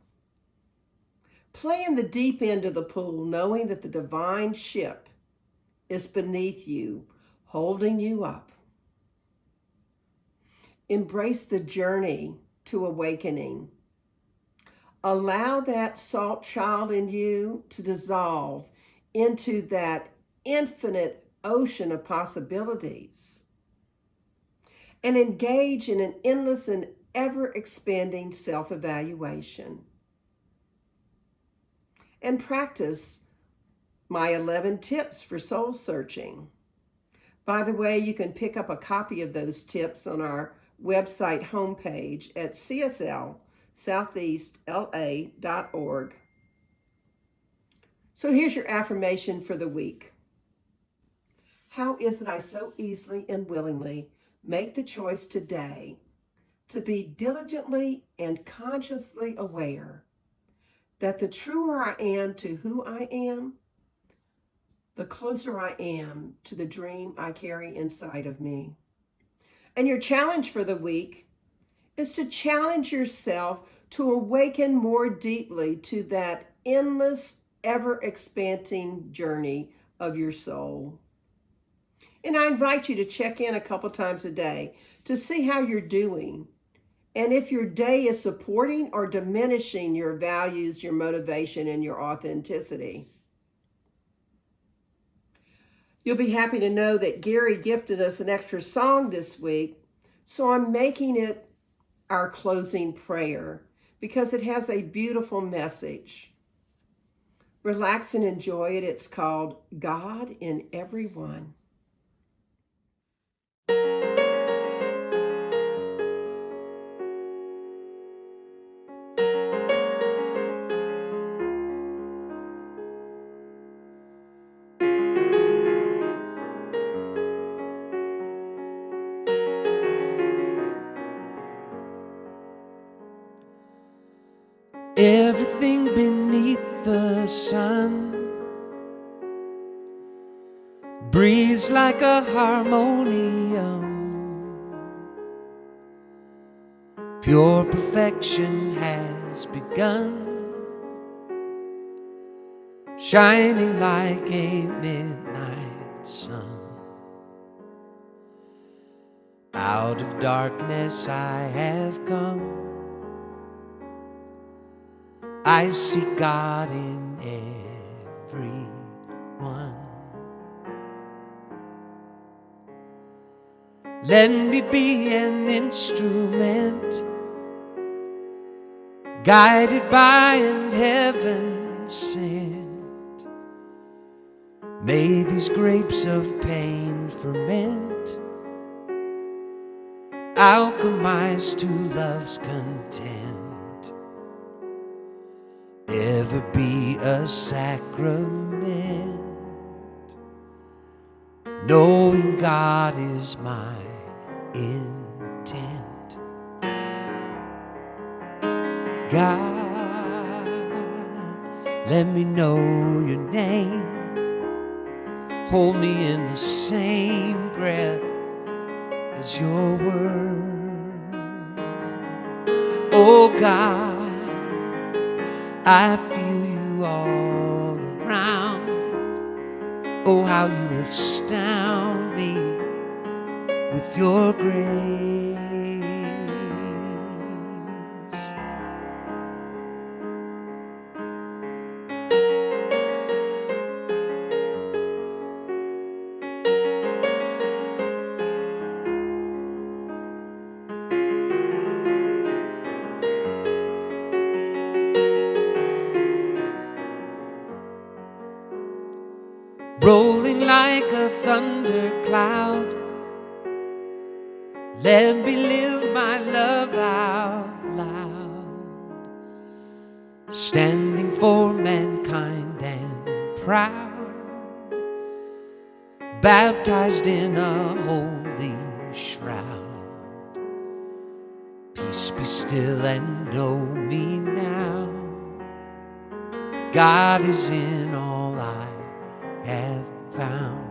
Play in the deep end of the pool, knowing that the divine ship is beneath you, holding you up. Embrace the journey to awakening. Allow that salt child in you to dissolve into that infinite ocean of possibilities, and engage in an endless and ever-expanding self-evaluation. And practice my 11 tips for soul searching. By the way, you can pick up a copy of those tips on our website homepage at CSL Southeast LA.org. So here's your affirmation for the week. How is it I so easily and willingly make the choice today to be diligently and consciously aware that the truer I am to who I am, the closer I am to the dream I carry inside of me. And your challenge for the week is to challenge yourself to awaken more deeply to that endless, ever-expanding journey of your soul. And I invite you to check in a couple times a day to see how you're doing, and if your day is supporting or diminishing your values, your motivation, and your authenticity. You'll be happy to know that Gary gifted us an extra song this week, so I'm making it our closing prayer because it has a beautiful message. Relax and enjoy it. It's called God in Everyone. Everything beneath the sun breathes like a harmonium. Pure perfection has begun, shining like a midnight sun. Out of darkness I have come, I see God in everyone. Let me be an instrument, guided by and heaven sent. May these grapes of pain ferment, alchemize to love's content. Ever be a sacrament, knowing God is my intent. God, let me know your name. Hold me in the same breath as your word. Oh God, I feel you all around. Oh, how you astound me with your grace. Rolling like a thundercloud, let me live my love out loud, standing for mankind and proud, baptized in a holy shroud. Peace be still and know me now, God is in all I have found.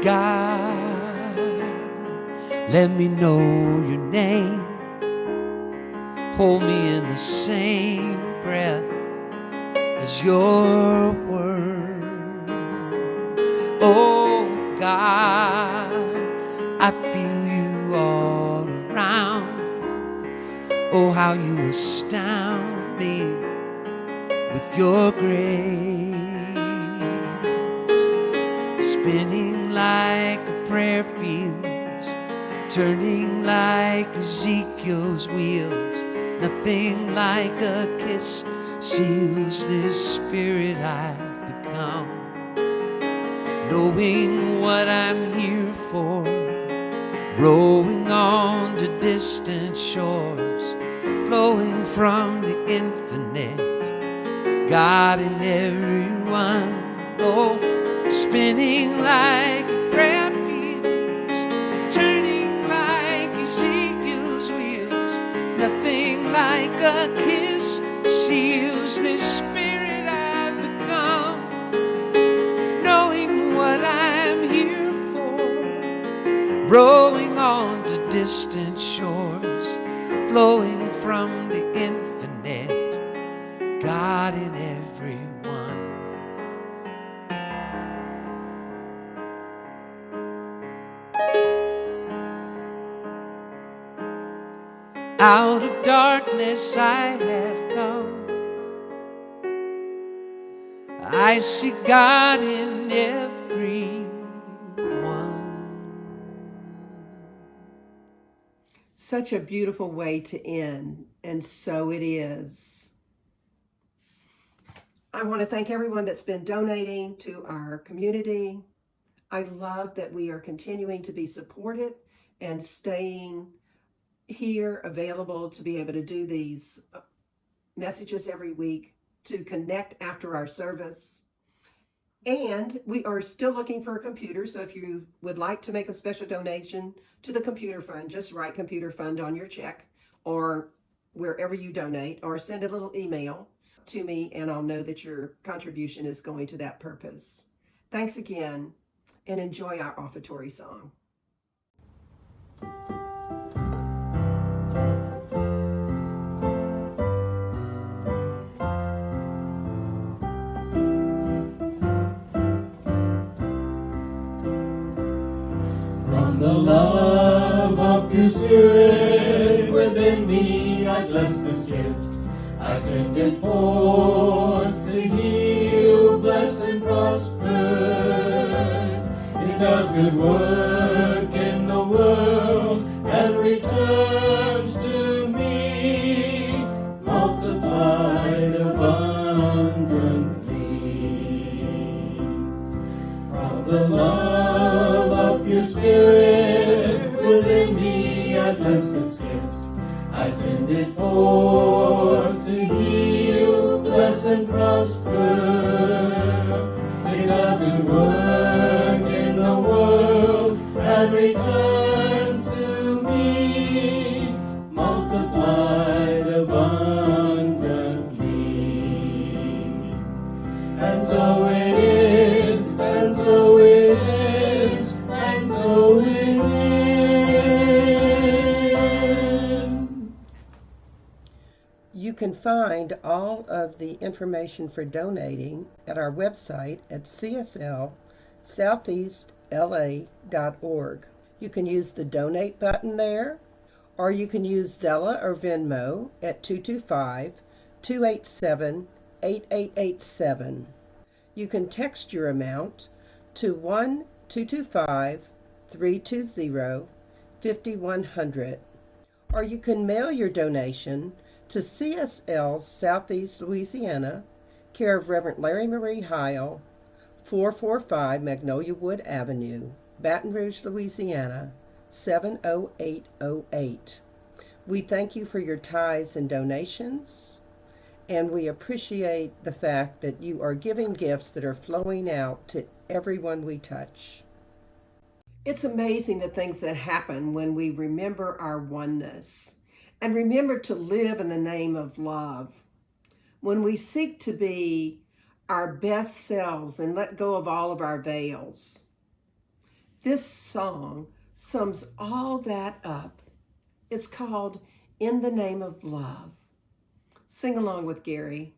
God, let me know your name, hold me in the same breath as your word. Oh God, I feel you all around. Oh, how you astound me with your grace. Spinning like a prayer fields, turning like Ezekiel's wheels. Nothing like a kiss seals this spirit I've become. Knowing what I'm here for, rowing on to distant shores, flowing from the infinite, God in everyone. Oh, spinning like a prayer fields, turning like Ezekiel's wheels. Nothing like a kiss seals this spirit I've become. Knowing what I'm here for, rowing on to distant shores, flowing from the infinite, God in everyone. Out of darkness I have come, I see God in everyone. Such a beautiful way to end, and so it is. I want to thank everyone that's been donating to our community. I love that we are continuing to be supported and staying here available to be able to do these messages every week, to connect after our service. And we are still looking for a computer, so if you would like to make a special donation to the computer fund, just write computer fund on your check or wherever you donate, or send a little email to me and I'll know that your contribution is going to that purpose. Thanks again, and enjoy our offertory song. From the love of your spirit within me, I bless this gift. I send it forth to heal, bless, and prosper. It does good work in the world and returns to me, multiplied abundantly. From the love of your spirit within me, I bless this gift. I send it forth to heal, bless, and prosper. It does good work in the world and returns to me, multiplied abundantly. And so it is, and so it is, You can find all of the information for donating at our website at CSL Southeast LA.org. You can use the donate button there, or you can use Zella or Venmo at 225-287-8887. You can text your amount to 1-225-320-5100, or you can mail your donation to CSL Southeast Louisiana, care of Reverend Larrye-Marie Heil, 445 Magnolia Wood Avenue, Baton Rouge, Louisiana, 70808. We thank you for your tithes and donations, and we appreciate the fact that you are giving gifts that are flowing out to everyone we touch. It's amazing the things that happen when we remember our oneness and remember to live in the name of love. When we seek to be our best selves and let go of all of our veils. This song sums all that up. It's called In the Name of Love. Sing along with Gary.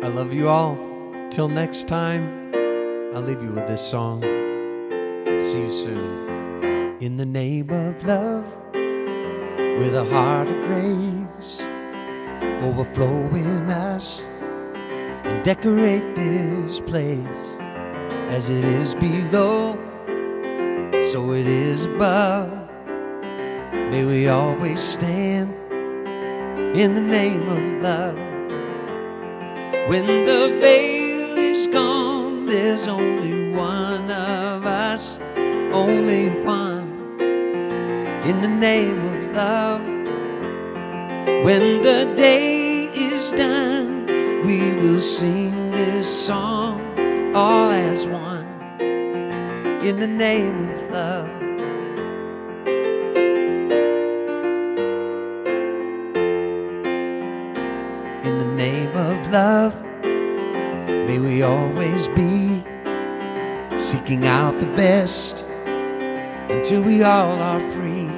I love you all. Till next time, I'll leave you with this song. See you soon. In the name of love, with a heart of grace, overflow in us and decorate this place. As it is below, so it is above. May we always stand in the name of love. When the veil is gone, there's only one of us, only one, in the name of love. When the day is done, we will sing this song all as one, in the name of love. In the name of love, may we always be seeking out the best until we all are free,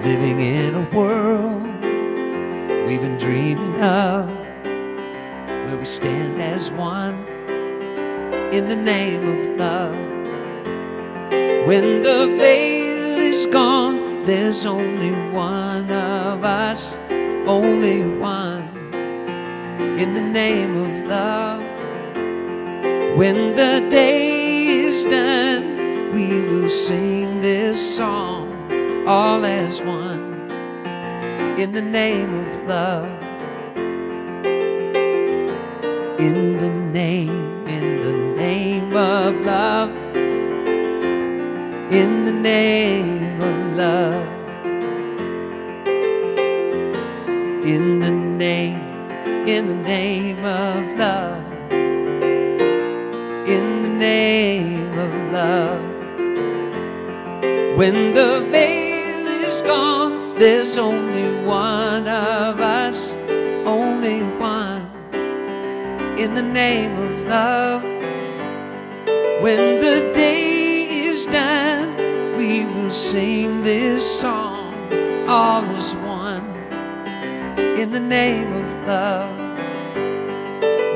living in a world we've been dreaming of, where we stand as one in the name of love. When the veil is gone, there's only one of us, only one, in the name of love. When the day is done, we will sing this song all as one, in the name of love. In the name of love. In the name of love. In the name of love. In the name of love. When the veil is gone, there's only one of us, only one, in the name of love. When the day is done, we will sing this song all as one, in the name of love.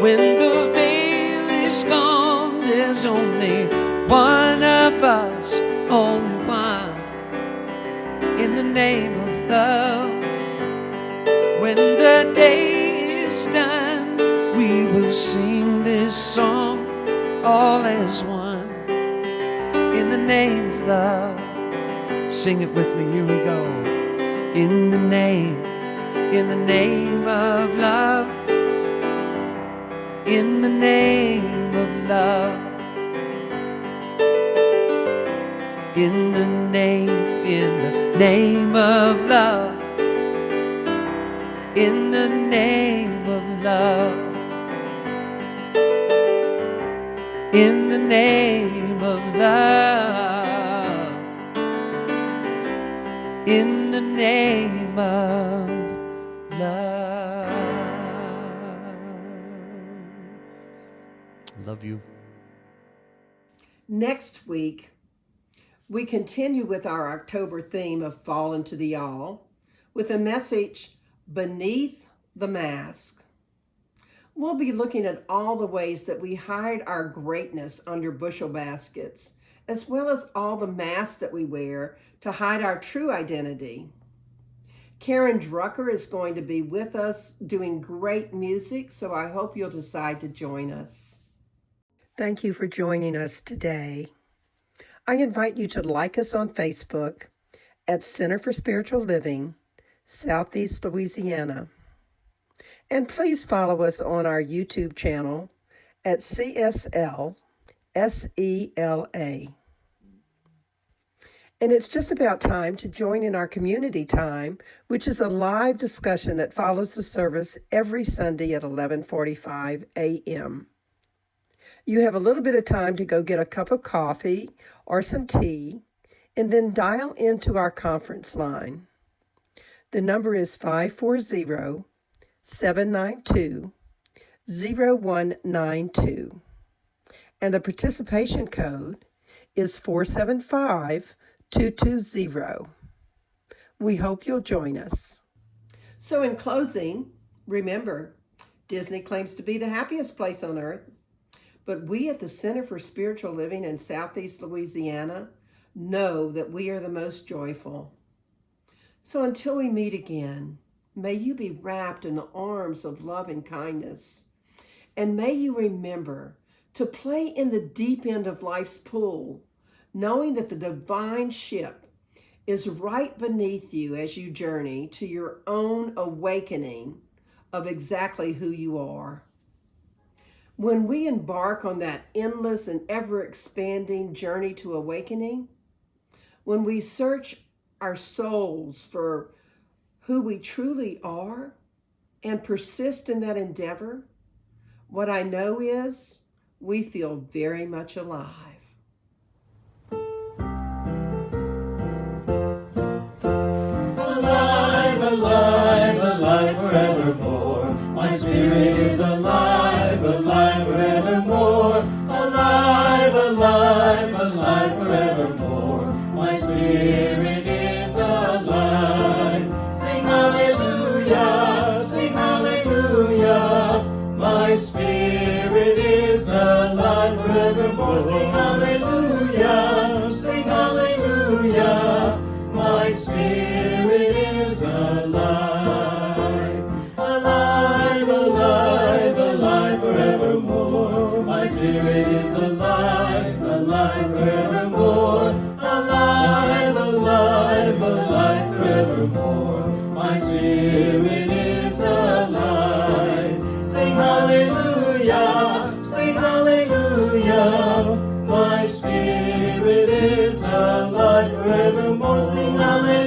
When the veil is gone, there's only one of us, only one, in the name of love. When the day is done, we will sing this song all as one, in the name of love. Sing it with me, here we go. In the name of love. In the name of love. In the name of love. In the name of love. In the name of love. In the name of love. Love you. Next week, We continue with our October theme of Fall into the All with a message, Beneath the Mask. We'll be looking at all the ways that we hide our greatness under bushel baskets, as well as all the masks that we wear to hide our true identity. Karen Drucker is going to be with us doing great music, so I hope you'll decide to join us. Thank you for joining us today. I invite you to like us on Facebook at Center for Spiritual Living, Southeast Louisiana. And please follow us on our YouTube channel at CSL SELA. And it's just about time to join in our community time, which is a live discussion that follows the service every Sunday at 11:45 a.m. You have a little bit of time to go get a cup of coffee or some tea, and then dial into our conference line. The number is 540-792-0192, and the participation code is 475220. We hope you'll join us. So in closing, remember, Disney claims to be the happiest place on earth. But we at the Center for Spiritual Living in Southeast Louisiana know that we are the most joyful. So until we meet again, may you be wrapped in the arms of love and kindness. And may you remember to play in the deep end of life's pool, knowing that the divine ship is right beneath you as you journey to your own awakening of exactly who you are. When we embark on that endless and ever-expanding journey to awakening, when we search our souls for who we truly are and persist in that endeavor, what I know is we feel very much alive. Alive, alive, alive forevermore. My spirit is alive, alive forevermore. Alive, alive, alive forevermore. My spirit is alive. Sing hallelujah, sing hallelujah. My spirit is alive forevermore. Sing hallelujah, sing hallelujah. My spirit is alive. Alive, alive, alive forevermore. My spirit is alive, alive forevermore. Alive, alive, alive forevermore. My spirit is alive. Sing hallelujah, sing hallelujah. My spirit is alive forevermore. Sing hallelujah.